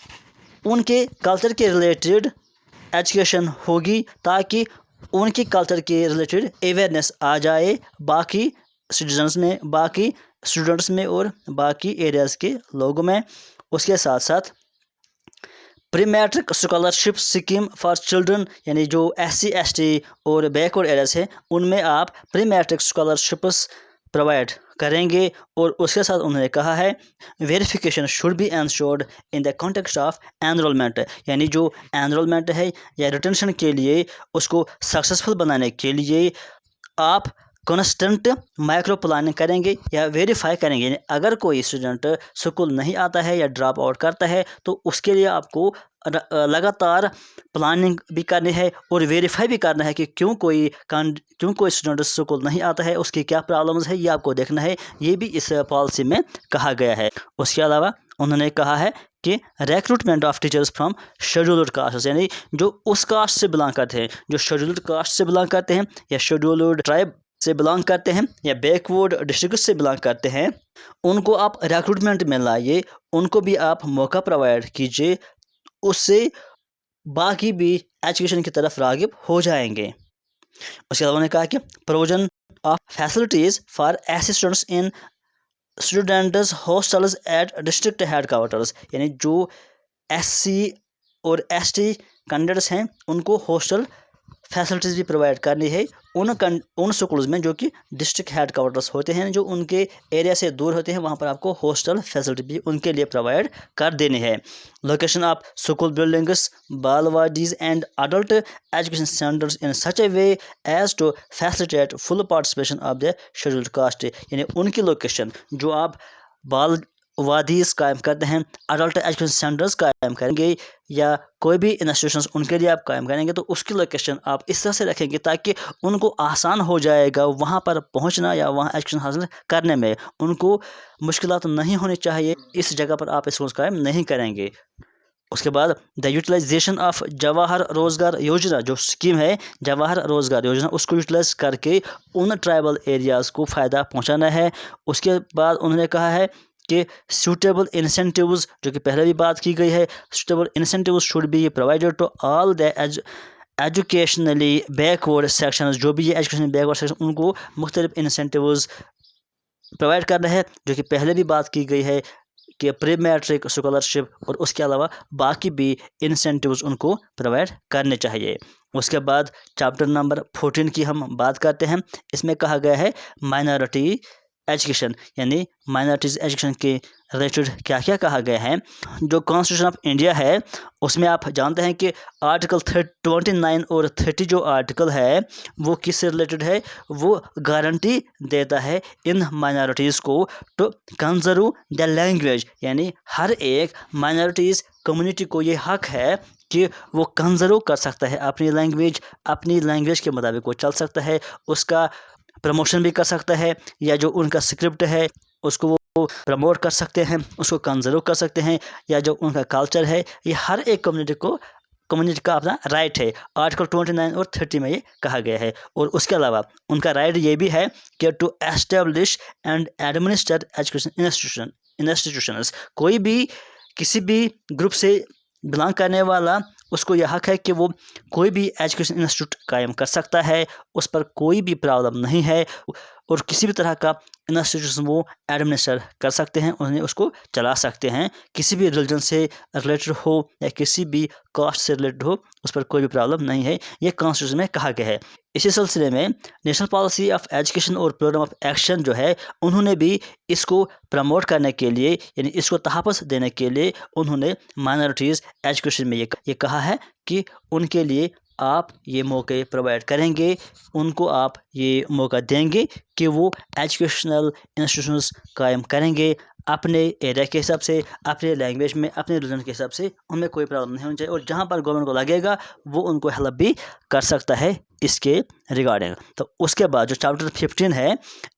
ان کے کلچر کے ریلیٹڈ ایجوکیشن ہوگی تاکہ ان کے کلچر کے ریلیٹڈ اویئرنیس آ جائے باقی سٹیزنس میں، باقی اسٹوڈنٹس میں اور باقی ایریاز کے لوگوں میں. اس کے ساتھ ساتھ pre matric scholarship scheme for children, یعنی جو SC/ST اور بیک ورڈ ایریاز ہیں ان میں آپ پری میٹرک اسکالرشپس پرووائڈ کریں گے. اور اس کے ساتھ انہوں نے کہا ہے verification should be ensured in the context of enrolment, یعنی جو انرولمنٹ ہے یا ریٹینشن کے لیے اس کو سکسیزفل بنانے کے لیے آپ کانسٹنٹ مائکرو پلاننگ کریں گے یا ویریفائی کریں گے. یعنی اگر کوئی اسٹوڈنٹ اسکول نہیں آتا ہے یا ڈراپ آؤٹ کرتا ہے تو اس کے لیے آپ کو لگاتار پلاننگ بھی کرنی ہے اور ویریفائی بھی کرنا ہے کہ کیوں کوئی اسٹوڈنٹ اسکول نہیں آتا ہے, اس کی کیا پرابلمز ہے, یہ آپ کو دیکھنا ہے. یہ بھی اس پالیسی میں کہا گیا ہے. اس کے علاوہ انہوں نے کہا ہے کہ recruitment of teachers from scheduled casts, یعنی جو اس کاسٹ سے بلانگ کرتے ہیں, جو شیڈولڈ کاسٹ سے بلانگ کرتے ہیں یا شیڈولڈ ٹرائب سے بلانگ کرتے ہیں یا بیکورڈ ڈسٹرکٹ سے بلانگ کرتے ہیں, ان کو آپ ریکروٹمنٹ میں لائیے, ان کو بھی آپ موقع پرووائڈ کیجیے, اس سے باقی بھی ایجوکیشن کی طرف راغب ہو جائیں گے. اس کے علاوہ نے کہا کہ provision of facilities for assistants in students hostels at district headquarters, یعنی جو ایس سی اور ایس ٹی کینڈیڈیٹس ہیں ان کو ہاسٹل فیسلٹیز بھی پرووائڈ کرنی ہے ان سکولز میں جو کہ ڈسٹرکٹ ہیڈ کوارٹرز ہوتے ہیں, جو ان کے ایریا سے دور ہوتے ہیں, وہاں پر آپ کو ہاسٹل فیسلٹی بھی ان کے لیے پرووائڈ کر دینی ہے. Location of school buildings, balwadis and adult education centres in such a way as to facilitate full participation of the scheduled caste, یعنی ان کی لوکیشن جو آپ وادیز قائم کرتے ہیں, اڈلٹ ایجوکیشن سینٹرز قائم کریں گے یا کوئی بھی انسٹیٹیوشنز ان کے لیے آپ قائم کریں گے, تو اس کی لوکیشن آپ اس طرح سے رکھیں گے تاکہ ان کو آسان ہو جائے گا وہاں پر پہنچنا یا وہاں ایجوکیشن حاصل کرنے میں, ان کو مشکلات نہیں ہونی چاہیے اس جگہ پر آپ اسکولز قائم نہیں کریں گے. اس کے بعد دا یوٹیلائزیشن آف جواہر روزگار یوجنا, جو اسکیم ہے جواہر روزگار یوجنا, اس کو یوٹیلائز کر کے ان ٹرائبل ایریاز کو فائدہ پہنچانا ہے. اس کے بعد انہوں نے کہا ہے کہ سوٹیبل انسینٹیوز, جو کہ پہلے بھی بات کی گئی ہے, suitable incentives should be provided to all the educationally backward sections, جو بھی یہ ایجوکیشنلی بیکورڈ سیکشن ان کو مختلف انسینٹیوز پرووائڈ کرنا ہے, جو کہ پہلے بھی بات کی گئی ہے کہ پری میٹرک اسکالرشپ اور اس کے علاوہ باقی بھی انسینٹیوز ان کو پرووائڈ کرنے چاہیے. اس کے بعد چیپٹر نمبر 14 کی ہم بات کرتے ہیں. اس میں کہا گیا ہے مائنارٹی ایجوکیشن, یعنی مائنارٹیز ایجوکیشن کے ریلیٹڈ کیا کیا کہا گیا ہے. جو کانسٹیٹیوشن آف انڈیا ہے اس میں آپ جانتے ہیں کہ آرٹیکل 29 اور 30 جو آرٹیکل ہے وہ کس سے ریلیٹڈ ہے, وہ گارنٹی دیتا ہے ان مائنارٹیز کو ٹو کنزرو دا لینگویج, یعنی ہر ایک مائنارٹیز کمیونٹی کو یہ حق ہے کہ وہ کنزرو کر سکتا ہے اپنی لینگویج کے مطابق وہ چل سکتا ہے, اس کا پروموشن بھی کر سکتا ہے, یا جو ان کا اسکرپٹ ہے اس کو وہ پروموٹ کر سکتے ہیں, اس کو کنزرو کر سکتے ہیں, یا جو ان کا کلچر ہے, یہ ہر ایک کمیونٹی کا اپنا رائٹ ہے. آرٹیکل 29 اور 30 میں یہ کہا گیا ہے. اور اس کے علاوہ ان کا رائٹ یہ بھی ہے کہ to establish and administer education institutions, کوئی بھی کسی بھی گروپ سے بلانگ کرنے والا اس کو یہ حق ہے کہ وہ کوئی بھی ایجوکیشن انسٹیٹیوٹ قائم کر سکتا ہے, اس پر کوئی بھی پرابلم نہیں ہے, اور کسی بھی طرح کا انسٹیٹیوشن وہ ایڈمنسٹر کر سکتے ہیں, انہیں اس کو چلا سکتے ہیں, کسی بھی ریلیجن سے ریلیٹڈ ہو یا کسی بھی کاسٹ سے ریلیٹڈ ہو, اس پر کوئی بھی پرابلم نہیں ہے. یہ کانسٹیٹیوشن میں کہا گیا ہے. اسی سلسلے میں نیشنل پالیسی آف ایجوکیشن اور پروگرام آف ایکشن جو ہے انہوں نے بھی اس کو پروموٹ کرنے کے لیے, یعنی اس کو تحفظ دینے کے لیے انہوں نے مائنارٹیز ایجوکیشن میں یہ کہا ہے کہ ان کے لیے آپ یہ موقع پرووائڈ کریں گے, ان کو آپ یہ موقع دیں گے کہ وہ ایجوکیشنل انسٹیٹیوشنز قائم کریں گے اپنے ایریا کے حساب سے, اپنے لینگویج میں, اپنے ریجن کے حساب سے, ان میں کوئی پرابلم نہیں ہونی چاہیے, اور جہاں پر گورنمنٹ کو لگے گا وہ ان کو ہیلپ بھی کر سکتا ہے اس کے ریگارڈنگ. تو اس کے بعد جو چیپٹر 15 ہے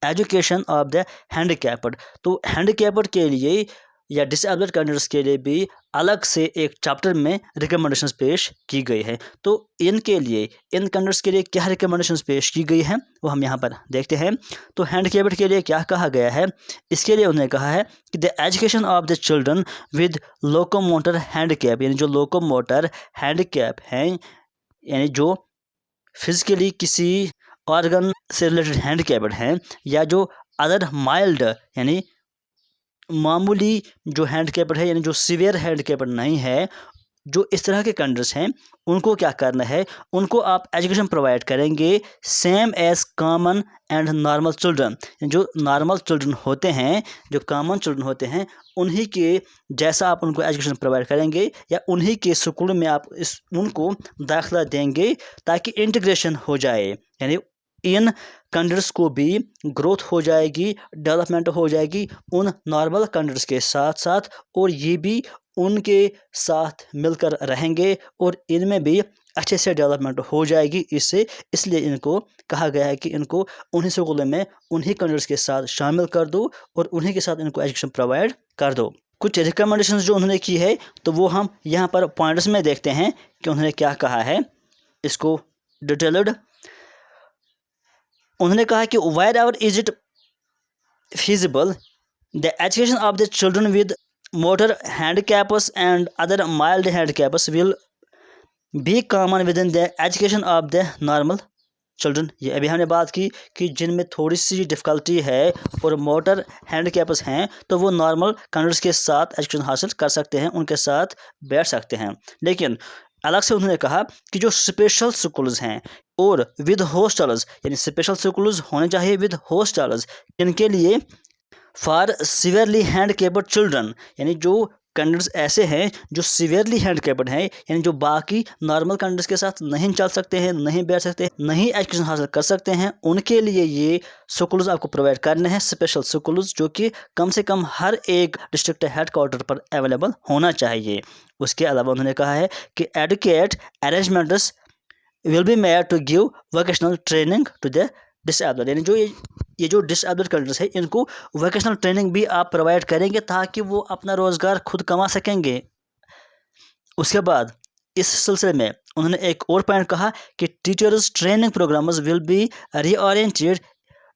education of the handy capped, تو ہینڈی کیپڈ کے لیے یا ڈس ایبلڈ کینڈیڈیٹس کے لیے بھی الگ سے ایک چیپٹر میں ریکمنڈیشنز پیش کی گئی ہے. تو ان کینڈیڈیٹس کے لیے کیا ریکمنڈیشنز پیش کی گئی ہیں وہ ہم یہاں پر دیکھتے ہیں. تو ہینڈ کیپڈ کے لیے کیا کہا گیا ہے, اس کے لیے انہوں نے کہا ہے کہ the education of the children with locomotor handicap کیپ, یعنی جو لوکوموٹر ہینڈ کیپ ہیں, یعنی جو فزیکلی کسی آرگن سے ریلیٹڈ ہینڈ کیپڈ ہیں, یا جو ادر مائلڈ یعنی معمولی جو ہینڈ کیپڈ ہے, یعنی جو سیویئر ہینڈ کیپڈ نہیں ہے, جو اس طرح کے کنڈیشنز ہیں ان کو کیا کرنا ہے, ان کو آپ ایجوکیشن پرووائڈ کریں گے same as common and normal children. جو نارمل چلڈرن ہوتے ہیں, جو کامن چلڈرن ہوتے ہیں, انہی کے جیسا آپ ان کو ایجوکیشن پرووائڈ کریں گے, یا انہی کے اسکول میں آپ ان کو داخلہ دیں گے تاکہ انٹیگریشن ہو جائے, یعنی इन कंट्रीज़ को भी ग्रोथ हो जाएगी, डेवलपमेंट हो जाएगी उन नॉर्मल कंट्रीज़ के साथ साथ, और ये भी उनके साथ मिलकर रहेंगे और इनमें भी अच्छे से डेवलपमेंट हो जाएगी इससे। इसलिए इनको कहा गया है कि इनको उन्हीं स्कूलों में उन्हीं कंट्रीज़ के साथ शामिल कर दो और उन्हीं के साथ इनको एजुकेशन प्रोवाइड कर दो। कुछ रिकमेंडेशंस जो उन्होंने की है तो वो हम यहाँ पर पॉइंट्स में देखते हैं कि उन्होंने क्या कहा है, इसको डिटेल्ड। उन्होंने कहा कि wherever is it feasible, the education of the children with motor handicaps and other mild handicaps will be common within the education of the normal children. ये अभी हमने बात की कि जिनमें थोड़ी सी डिफ़िकल्टी है और मोटर हैंडीकैप्स हैं तो वो नॉर्मल कैंडिडेट्स के साथ एजुकेशन हासिल कर सकते हैं, उनके साथ बैठ सकते हैं। लेकिन अलग से उन्होंने कहा कि जो स्पेशल स्कूल्स हैं और विद हॉस्टल्स, यानी स्पेशल स्कूल्स होने चाहिए विद हॉस्टल्स, इनके लिए फॉर सीवियरली हैंडीकैप्ड चिल्ड्रन, यानी जो कैंडिडेट्स ऐसे हैं जो सीवियरली हैंडीकैप्ड हैं, यानी जो बाकी नॉर्मल कैंडिडेट्स के साथ नहीं चल सकते हैं, नहीं बैठ सकते हैं, नहीं एजुकेशन हासिल कर सकते हैं, उनके लिए ये स्कूल्स आपको प्रोवाइड करने हैं, स्पेशल स्कूल्स, जो कि कम से कम हर एक डिस्ट्रिक्ट हेडक्वार्टर पर अवेलेबल होना चाहिए। उसके अलावा उन्होंने कहा है कि adequate arrangements will be made to give vocational training to the disabled, यानी जो ये जो डिसेबल्ड कैंडिडेट्स है इनको वोकेशनल ट्रेनिंग भी आप प्रोवाइड करेंगे ताकि वो अपना रोज़गार खुद कमा सकेंगे। उसके बाद इस सिलसिले में उन्होंने एक और पॉइंट कहा कि teachers training programmes will be reoriented,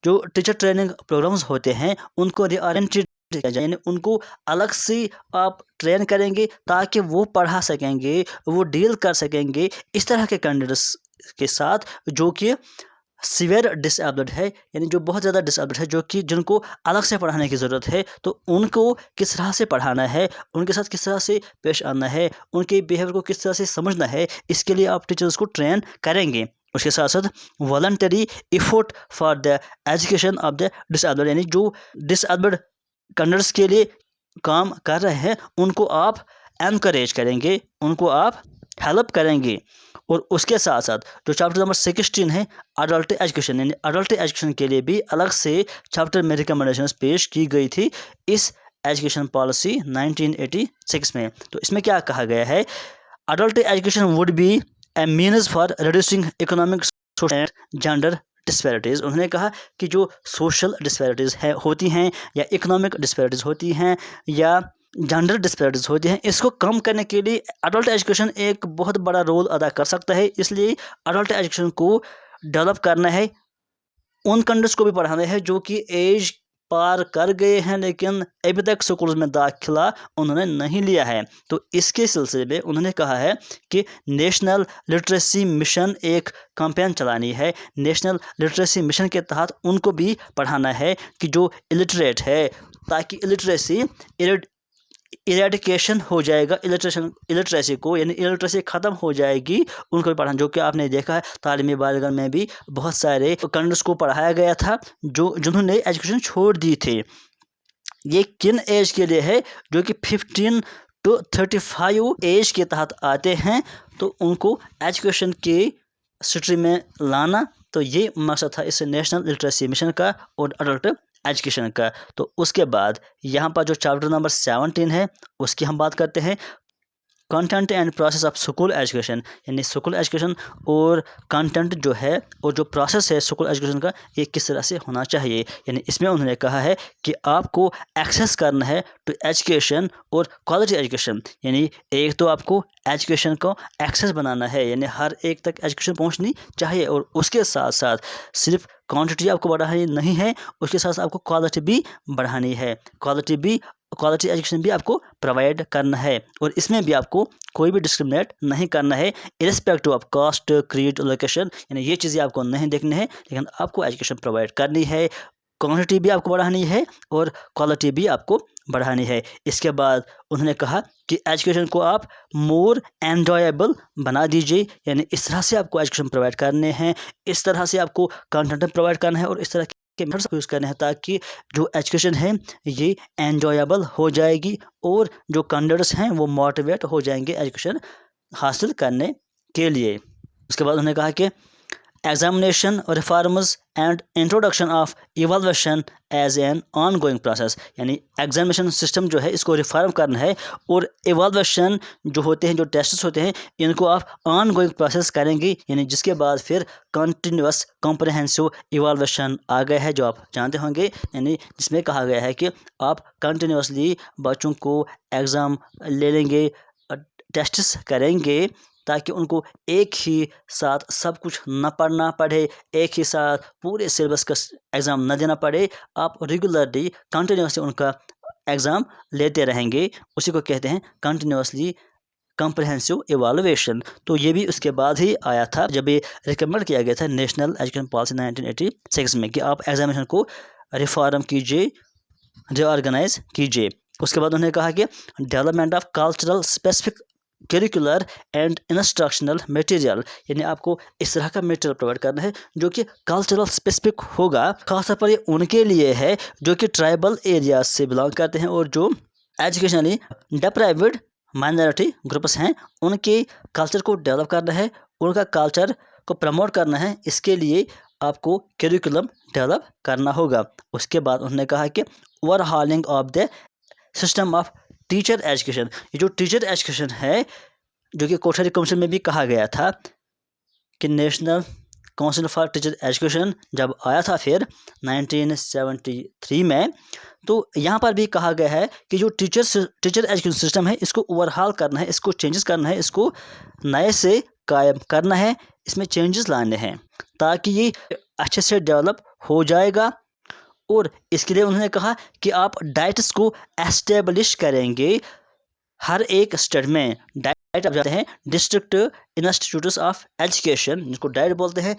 जो टीचर ट्रेनिंग प्रोग्राम्स होते हैं उनको रीओरिएंटेड किया जाए, यानी उनको अलग से आप ट्रेन करेंगे ताकि वो पढ़ा सकेंगे, वो डील कर सकेंगे इस तरह के कैंडिडेट्स के साथ जो कि सीवियर डिसेबल्ड है, यानी जो बहुत ज़्यादा डिसेबल्ड है, जो कि जिनको अलग से पढ़ाने की ज़रूरत है। तो उनको किस तरह से पढ़ाना है, उनके साथ किस तरह से पेश आना है, उनके बिहेवियर को किस तरह से समझना है, इसके लिए आप टीचर्स को ट्रेन करेंगे। उसके साथ साथ voluntary effort for the education of the disabled, यानी जो डिसेबल्ड कैंडिडेट्स के लिए काम कर रहे हैं उनको आप एनकरेज करेंगे, उनको आप हेल्प करेंगे। और उसके साथ साथ जो चैप्टर नंबर 16 है अडल्ट एजुकेशन, यानी अडल्ट एजुकेशन के लिए भी अलग से चैप्टर में रिकमेंडेशंस पेश की गई थी इस एजुकेशन पॉलिसी 1986 में। तो इसमें क्या कहा गया है, adult education would be A means for reducing economic social and gender disparities. उन्होंने कहा कि जो सोशल डिस्पैरिटीज़ होती हैं या इकोनॉमिक डिस्पैरिटीज़ होती हैं या जेंडर डिस्पैरिटीज़ होती हैं, इसको कम करने के लिए अडल्ट एजुकेशन एक बहुत बड़ा रोल अदा कर सकता है। इसलिए अडल्ट एजुकेशन को डेवलप करना है, उन कैंडिडेट्स को भी पढ़ाना है जो कि एज पार कर गए हैं लेकिन अभी तक स्कूल्स में दाखिला उन्होंने नहीं लिया है। तो इसके सिलसिले में उन्होंने कहा है कि नेशनल लिटरेसी मिशन एक कैंपेन चलानी है। नेशनल लिटरेसी मिशन के तहत उनको भी पढ़ाना है कि जो इलिटरेट है, ताकि इरेडिकेशन हो जाएगा, इलिटरेसी को, यानी इलिटरेसी ख़त्म हो जाएगी, उनको भी पढ़ाना। जो कि आपने देखा है तालीमी बालिगन में भी बहुत सारे कैंडिडेट्स को पढ़ाया गया था जिन्होंने एजुकेशन छोड़ दी थी। ये किन एज के लिए है, जो कि 15 to 35 एज के तहत आते हैं, तो उनको एजुकेशन के स्ट्रीम में लाना। तो ये मकसद था इस नेशनल लिटरेसी मिशन का और अडल्ट एजुकेशन का। तो उसके बाद यहाँ पर जो चैप्टर नंबर 17 है उसकी हम बात करते हैं, content and process of school education, यानी स्कूल एजुकेशन और कंटेंट जो है और जो प्रोसेस है स्कूल एजुकेशन का ये किस तरह से होना चाहिए। यानी इसमें उन्होंने कहा है कि आपको एक्सेस करना है टू एजुकेशन और क्वालिटी एजुकेशन, यानी एक तो आपको एजुकेशन को एक्सेस बनाना है, यानी हर एक तक एजुकेशन पहुंचनी चाहिए, और उसके साथ साथ सिर्फ क्वांटिटी आपको बढ़ानी नहीं है, उसके साथ साथ आपको क्वालिटी भी बढ़ानी है, क्वालिटी एजुकेशन भी आपको प्रोवाइड करना है। और इसमें भी आपको कोई भी डिस्क्रिमिनेट नहीं करना है irrespective of caste, creed, location, यानी ये चीज़ें आपको नहीं देखनी है, लेकिन आपको एजुकेशन प्रोवाइड करनी है, क्वांटिटी भी आपको बढ़ानी है और क्वालिटी भी आपको बढ़ानी है। इसके बाद उन्होंने कहा कि एजुकेशन को आप मोर एन्जॉयबल बना दीजिए, यानी इस तरह से आपको एजुकेशन प्रोवाइड करने हैं, इस तरह से आपको कंटेंट प्रोवाइड करना है और इस तरह के मेथड्स को यूज़ करने हैं ताकि जो एजुकेशन है ये एन्जॉयबल हो जाएगी और जो कैंडिडेट्स हैं वो मोटिवेट हो जाएंगे एजुकेशन हासिल करने के लिए। उसके बाद उन्होंने कहा कि examination reforms and introduction of evaluation as an ongoing process, यानी एग्जामिनेशन सिस्टम जो है इसको रिफॉर्म करना है और एवालुएशन जो होते हैं, जो टेस्ट्स होते हैं, इनको आप ऑन गोइंग प्रोसेस करेंगे, यानी जिसके बाद फिर कंटिन्यूस कॉम्प्रहेंसिव इवालुएशन आ गया है जो आप जानते होंगे, यानी जिसमें कहा गया है कि आप कंटिन्यूसली बच्चों को एग्ज़ाम ले लेंगे, टेस्ट्स करेंगे, ताकि उनको एक ही साथ सब कुछ न पढ़ना पड़े, एक ही साथ पूरे सिलेबस का एग्ज़ाम न देना पड़े, आप रेगुलरली कंटिन्यूसली उनका एग्ज़ाम लेते रहेंगे, उसी को कहते हैं कंटिन्यूसली कॉम्प्रहेंसिव एवालुएशन। तो ये भी उसके बाद ही आया था जब ये रिकमेंड किया गया था नेशनल एजुकेशन पॉलिसी 1986 में कि आप एग्जामिनेशन को रिफॉर्म कीजिए, रीऑर्गेनाइज कीजिए। उसके बाद उन्होंने कहा कि development of cultural specific curricular and instructional material, यानी आपको इस तरह का मटेरियल प्रोवाइड करना है जो कि कल्चरल स्पेसिफिक होगा। खासतौर पर ये उनके लिए है जो कि ट्राइबल एरियाज से बिलोंग करते हैं और जो एजुकेशनली डिप्राइव्ड माइनॉरिटी ग्रुप्स हैं, उनके कल्चर को डेवलप करना है, उनका कल्चर को प्रमोट करना है। इसके लिए आपको करिकुलम डेवलप करना होगा। उसके बाद उन्होंने कहा कि overhauling of the system of teacher education, ये जो टीचर एजुकेशन है, जो कि कोठारी कमीशन में भी कहा गया था कि national council for teacher education जब आया था फिर 1973 में, तो यहाँ पर भी कहा गया है कि जो टीचर एजुकेशन सिस्टम है इसको ओवरहाल करना है, इसको चेंजेस करना है, इसको नए से कायम करना है, इसमें चेंजेस लाने हैं ताकि ये अच्छे से डेवलप हो जाएगा। और इसके लिए उन्होंने कहा कि आप डाइट्स को एस्टेब्लिश करेंगे हर एक स्टेट में। डाइट आप जाते हैं डिस्ट्रिक्ट इंस्टीट्यूट्स ऑफ एजुकेशन, जिसको डाइट बोलते हैं,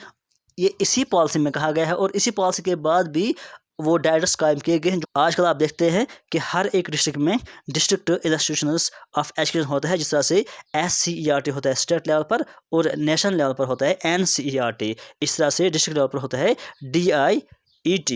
ये इसी पॉलिसी में कहा गया है और इसी पॉलिसी के बाद भी वो डाइट्स कायम किए गए हैं। जो आजकल आप देखते हैं कि हर एक डिस्ट्रिक्ट में डिस्ट्रिक्ट इंस्टीट्यूशंस ऑफ एजुकेशन होता है, जिस तरह से SCERT होता है स्टेट लेवल पर और नेशनल लेवल पर होता है NCERT, इस तरह से डिस्ट्रिक्ट लेवल पर होता है DIET।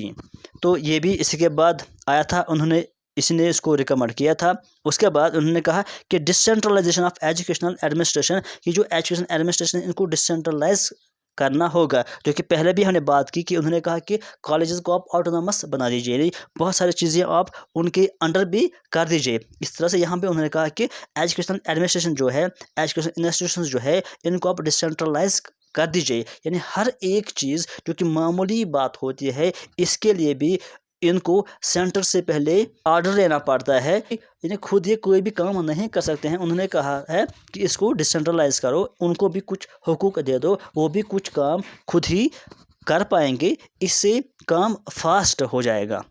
तो ये भी इसी के बाद आया था, उन्होंने इसने इसको रिकमेंड किया था। उसके बाद उन्होंने कहा कि डिसेंट्रलाइजेशन ऑफ एजुकेशनल एडमिनिस्ट्रेशन, कि जो एजुकेशन एडमिनिस्ट्रेशन इनको डिसेंट्रलाइज करना होगा, जो कि पहले भी हमने बात की कि उन्होंने कहा कि कॉलेजेस को आप ऑटोनॉमस बना दीजिए, यानी बहुत सारी चीज़ें आप उनके अंडर भी कर दीजिए। इस तरह से यहाँ पे उन्होंने कहा कि एजुकेशनल एडमिनिस्ट्रेशन जो है, एजुकेशन इंस्टीट्यूशन जो है, इनको आप डिसेंट्रलाइज कर दीजिए, यानी हर एक चीज़ जो कि मामूली बात होती है, इसके लिए भी इनको सेंटर से पहले ऑर्डर लेना पड़ता है, यानी खुद ये कोई भी काम नहीं कर सकते हैं। उन्होंने कहा है कि इसको डिसेंट्रलाइज करो, उनको भी कुछ हुकूक दे दो, वो भी कुछ काम खुद ही कर पाएंगे, इससे काम फास्ट हो जाएगा।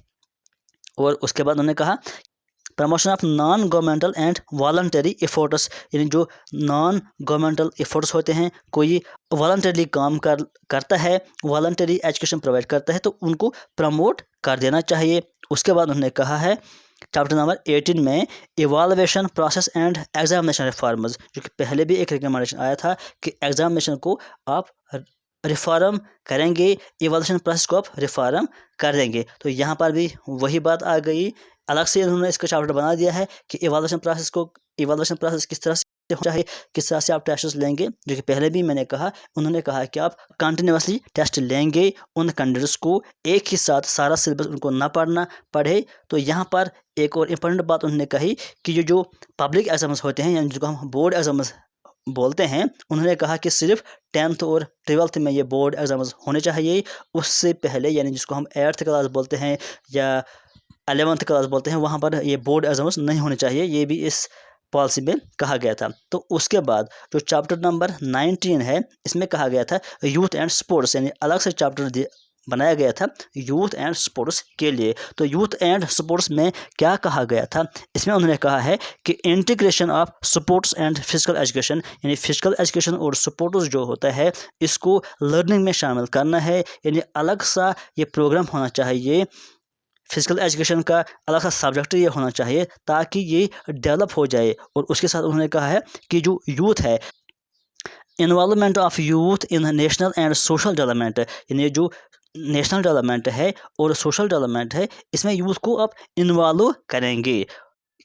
और उसके बाद उन्होंने कहा promotion of non governmental and voluntary efforts, यानी जो नॉन गवर्नमेंटल एफर्ट्स होते हैं, कोई वॉलंटरीली काम करता है, वॉलंटरी एजुकेशन प्रोवाइड करता है, तो उनको प्रमोट कर देना चाहिए। उसके बाद उन्होंने कहा है चैप्टर नंबर 18 में इवाल्वेशन प्रोसेस एंड एग्जामिनेशन रिफॉर्म्स, जो कि पहले भी एक रिकमेंडेशन आया था कि एग्जामिनेशन को आप रिफॉर्म करेंगे, इवाल्वेशन प्रोसेस को आप रिफॉर्म कर देंगे। तो यहाँ पर भी वही बात आ गई, अलग से उन्होंने इसका चैप्टर बना दिया है कि इवाल्वेशन प्रोसेस किस तरह से होना चाहिए, किस तरह से आप टेस्ट लेंगे, जो कि पहले भी मैंने कहा। उन्होंने कहा कि आप कंटिन्यूसली टेस्ट लेंगे, उन कैंडिडेट्स को एक ही साथ सारा सिलेबस उनको ना पढ़ना पड़े। तो यहाँ पर एक और इम्पोर्टेंट बात उन्होंने कही कि ये जो पब्लिक एग्जाम्स होते हैं, यानी जिसको हम बोर्ड एग्जाम्स बोलते हैं, उन्होंने कहा कि सिर्फ 10th और 12th में ये बोर्ड एग्जाम्स होने चाहिए, उससे पहले यानी जिसको हम 8th क्लास बोलते हैं या 11th क्लास बोलते हैं, वहाँ पर ये बोर्ड एग्जाम्स नहीं होने चाहिए, ये भी इस पॉलिसी में कहा गया था। तो उसके बाद जो चैप्टर नंबर 19 है, इसमें कहा गया था यूथ एंड स्पोर्ट्स, यानी अलग से चैप्टर बनाया गया था यूथ एंड स्पोर्ट्स के लिए। तो यूथ एंड स्पोर्ट्स में क्या कहा गया था, इसमें उन्होंने कहा है कि integration of sports and physical education, यानी फिजिकल एजुकेशन और स्पोर्ट्स जो होता है इसको लर्निंग में शामिल करना है, यानी अलग सा ये प्रोग्राम होना चाहिए, फिजिकल एजुकेशन का अलग सा सब्जेक्ट ये होना चाहिए ताकि ये डेवलप हो जाए। और उसके साथ उन्होंने कहा है कि जो यूथ है, involvement of youth in national and social development, यानी जो नेशनल डेवलपमेंट है और सोशल डेवलपमेंट है, इसमें यूथ को आप इन्वॉल्व करेंगे।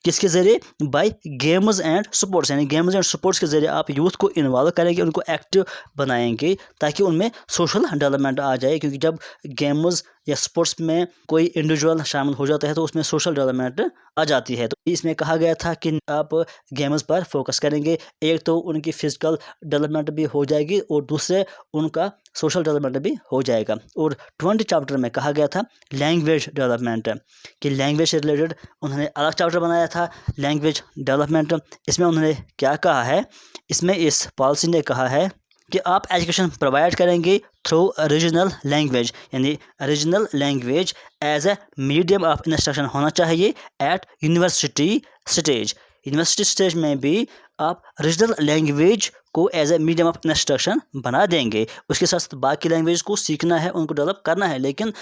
किस के ज़रिए, बाय गेम्स एंड स्पोर्ट्स, यानी गेम्स एंड स्पोर्ट्स के ज़रिए आप यूथ को इन्वॉल्व करेंगे, उनको एक्टिव बनाएंगे ताकि उनमें सोशल डेवलपमेंट आ जाए, क्योंकि जब गेम्स या स्पोर्ट्स में कोई इंडिविजुअल शामिल हो जाता है तो उसमें सोशल डेवलपमेंट आ जाती है। तो इसमें कहा गया था कि आप गेम्स पर फोकस करेंगे, एक तो उनकी फिजिकल डेवलपमेंट भी हो जाएगी और दूसरे उनका सोशल डेवलपमेंट भी हो जाएगा। और 20 चैप्टर में कहा गया था लैंग्वेज डेवलपमेंट, कि लैंग्वेज से रिलेटेड उन्होंने अलग चैप्टर बनाया था, लैंग्वेज डेवलपमेंट। इसमें उन्होंने क्या कहा है, इसमें इस पॉलिसी ने कहा है कि आप एजुकेशन प्रोवाइड करेंगे थ्रू रीजनल लैंग्वेज, यानी regional language as a medium of instruction होना चाहिए at university stage. University stage में भी आप रीजनल लैंग्वेज को as a medium of instruction बना देंगे। उसके साथ बाकी लैंग्वेज को सीखना है, उनको डेवलप करना है, लेकिन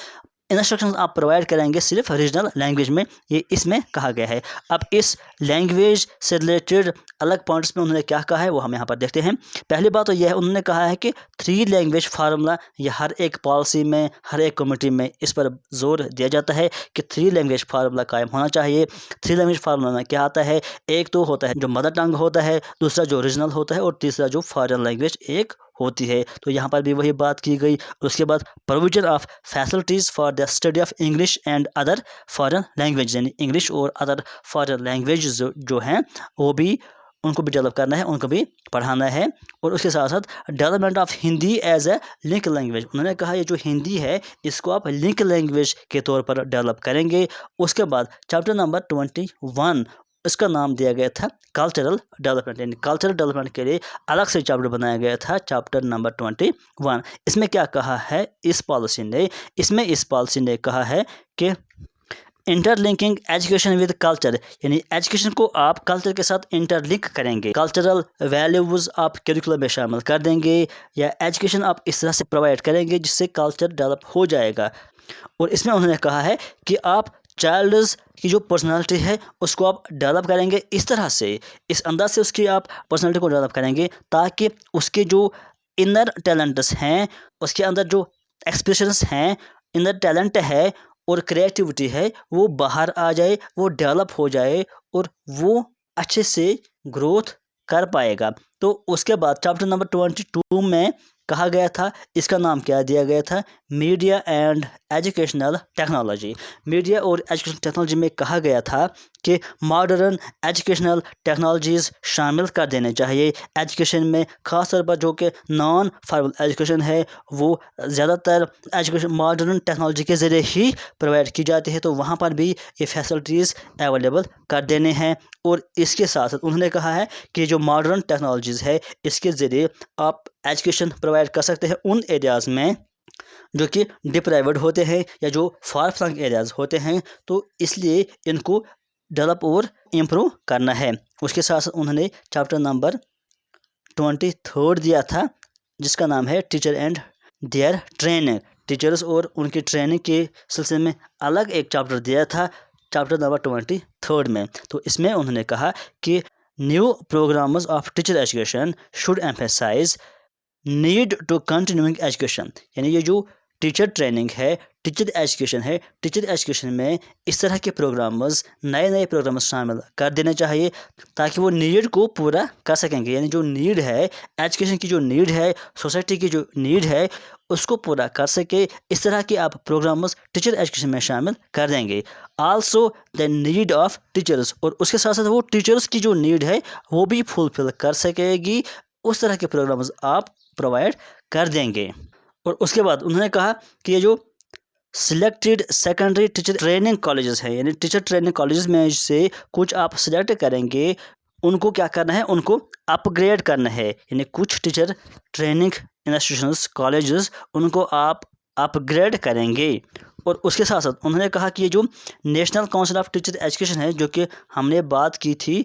इंस्ट्रक्शंस आप प्रोवाइड करेंगे सिर्फ रीजनल लैंग्वेज में, ये इसमें कहा गया है। अब इस लैंग्वेज से रिलेटेड अलग पॉइंट्स में उन्होंने क्या कहा है वो हम यहाँ पर देखते हैं। पहली बात तो यह है, उन्होंने कहा है कि 3 लैंग्वेज फार्मूला, ये हर एक पॉलिसी में, हर एक कमेटी में इस पर जोर दिया जाता है कि 3 लैंग्वेज फार्मूला कायम होना चाहिए। 3 लैंग्वेज फार्मूला में क्या आता है, एक तो होता है जो मदर टंग होता है, दूसरा जो रीजनल होता है और तीसरा जो फॉरेन लैंग्वेज एक होती है। तो यहाँ पर भी वही बात की गई। उसके बाद provision of facilities for the study of English and other foreign language, यानी इंग्लिश और अदर फॉरेन लैंग्वेज जो हैं वो भी उनको भी डेवलप करना है, उनको भी पढ़ाना है। और उसके साथ साथ development of Hindi as a link language, उन्होंने कहा ये जो हिंदी है इसको आप लिंक लैंग्वेज के तौर पर डेवलप करेंगे। उसके बाद चैप्टर नंबर 21, इसका नाम दिया गया था कल्चरल डेवलपमेंट, यानी कल्चरल डेवलपमेंट के लिए अलग से चैप्टर बनाया गया था, चैप्टर नंबर 21। इसमें क्या कहा है इस पॉलिसी ने, इसमें इस पॉलिसी ने कहा है कि इंटरलिंकिंग एजुकेशन विद कल्चर, यानी एजुकेशन को आप कल्चर के साथ इंटरलिंक करेंगे, कल्चरल वैल्यूज़ आप करिकुलम में शामिल कर देंगे, या एजुकेशन आप इस तरह से प्रोवाइड करेंगे जिससे कल्चर डेवलप हो जाएगा। और इसमें उन्होंने कहा है कि आप चाइल्ड्स की जो पर्सनालिटी है उसको आप डेवलप करेंगे इस तरह से, इस अंदाज से उसकी आप पर्सनालिटी को डेवलप करेंगे ताकि उसके जो इनर टैलेंट्स हैं, उसके अंदर जो एक्सप्रेशंस हैं, इनर टैलेंट है और क्रिएटिविटी है वो बाहर आ जाए, वो डेवलप हो जाए और वो अच्छे से ग्रोथ कर पाएगा। तो उसके बाद चैप्टर नंबर 22 में कहा गया था, इसका नाम क्या दिया गया था, media and educational technology. Media और एजुकेशनल टेक्नोलॉजी में कहा गया था कि मॉडर्न एजुकेशनल टेक्नोलॉजीज़ शामिल कर देने चाहिए एजुकेशन में, ख़ास तौर पर जो कि नॉन फॉर्मल एजुकेशन है वो ज़्यादातर एजुकेशन मॉडर्न टेक्नोलॉजी के ज़रिए ही प्रोवाइड की जाती है, तो वहाँ पर भी ये फैसिलिटीज़ अवेलेबल कर देने हैं। और इसके साथ साथ उन्होंने कहा है कि जो मॉडर्न टेक्नोलॉजीज़ है इसके ज़रिए आप एजुकेशन प्रोवाइड कर सकते हैं उन एरियाज़ में जो कि डिप्राइव्ड होते हैं या जो फार फ्लंग एरियाज़ होते हैं, तो इसलिए इनको डेवलप और इम्प्रूव करना है। उसके साथ साथ उन्होंने चैप्टर नंबर 23 दिया था जिसका नाम है teacher and their training, teachers और उनकी ट्रेनिंग के सिलसिले में अलग एक चैप्टर दिया था, चैप्टर नंबर 23 में। तो इसमें उन्होंने कहा कि new programmes of teacher education should emphasise need to continuing education, यानी ये जो टीचर ट्रेनिंग है, टीचर एजुकेशन है, टीचर एजुकेशन में इस तरह के प्रोग्राम्स, नए नए प्रोग्राम्स शामिल कर देने चाहिए ताकि वो नीड को पूरा कर सकेंगे, यानी जो नीड है एजुकेशन की, जो नीड है सोसाइटी की, जो नीड है उसको पूरा कर सके, इस तरह के आप प्रोग्राम्स टीचर एजुकेशन में शामिल कर देंगे। Also the need of teachers, और उसके साथ साथ वो टीचर्स की जो नीड है वो भी फुलफिल कर सकेगी, उस तरह के प्रोग्राम्स आप प्रोवाइड कर देंगे। और उसके बाद उन्होंने कहा कि ये जो selected secondary teacher training colleges हैं, यानी टीचर ट्रेनिंग कॉलेजेस में से कुछ आप सिलेक्ट करेंगे, उनको क्या करना है, उनको अपग्रेड करना है, यानी कुछ टीचर ट्रेनिंग इंस्टीट्यूशंस कॉलेजेस उनको आप अपग्रेड करेंगे। और उसके साथ साथ उन्होंने कहा कि ये जो national council of teacher education है, जो कि हमने बात की थी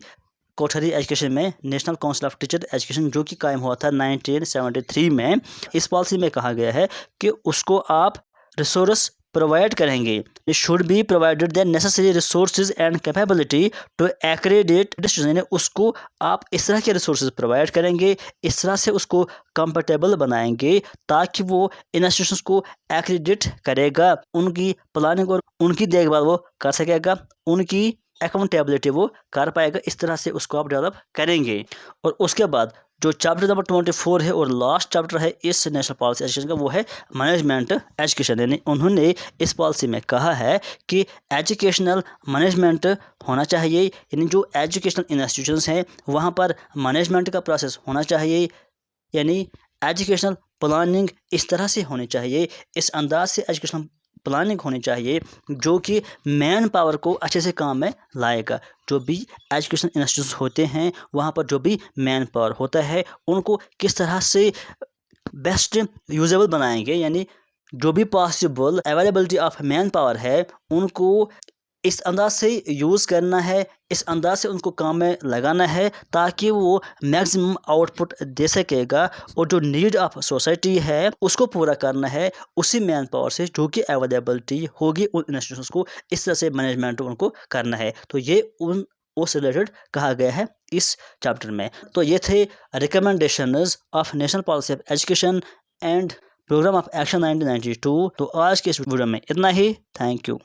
कोठरी एजुकेशन में, national council of teacher education जो कि कायम हुआ था 1973 में, इस पॉलिसी में कहा गया है कि उसको आप रिसोर्स प्रोवाइड करेंगे। It should be provided the necessary resources and capability to accredit, यानी उसको आप इस तरह के रिसोर्सेज प्रोवाइड करेंगे, इस तरह से उसको कंफर्टेबल बनाएंगे ताकि वो इंस्टीट्यूशंस को एक्रेडिट करेगा, उनकी प्लानिंग और उनकी देखभाल वो कर सकेगा, उनकी अकाउंटेबिलिटी वो कर पाएगा। इस तरह से उसको आप डेवलप करेंगे। और उसके बाद जो चैप्टर नंबर 24 है और लास्ट चैप्टर है इस नेशनल पॉलिसी एजुकेशन का, वो है मैनेजमेंट एजुकेशन। यानी उन्होंने इस पॉलिसी में कहा है कि एजुकेशनल मैनेजमेंट होना चाहिए, यानी जो एजुकेशनल इंस्टीट्यूशंस हैं वहाँ पर मैनेजमेंट का प्रोसेस होना चाहिए, यानी एजुकेशनल प्लानिंग इस तरह से होनी चाहिए, इस अंदाज से एजुकेशनल प्लानिंग होनी चाहिए जो कि मैन पावर को अच्छे से काम में लाएगा। जो भी एजुकेशन इंस्टीट्यूट होते हैं वहाँ पर जो भी मैन पावर होता है उनको किस तरह से बेस्ट यूजेबल बनाएंगे, यानी जो भी possible availability of man power है उनको इस अंदाज से यूज़ करना है, इस अंदाज से उनको काम में लगाना है ताकि वो मैक्सिमम आउटपुट दे सकेगा। और जो नीड ऑफ सोसाइटी है उसको पूरा करना है उसी मैन पावर से जो कि अवेलेबिलिटी होगी उन इंस्टीट्यूशंस को, इस तरह से मैनेजमेंट उनको करना है। तो ये उस रिलेटेड कहा गया है इस चैप्टर में। तो ये थे recommendations of national policy of education and programme of action 1992। तो आज के इस वीडियो में इतना ही। Thank you.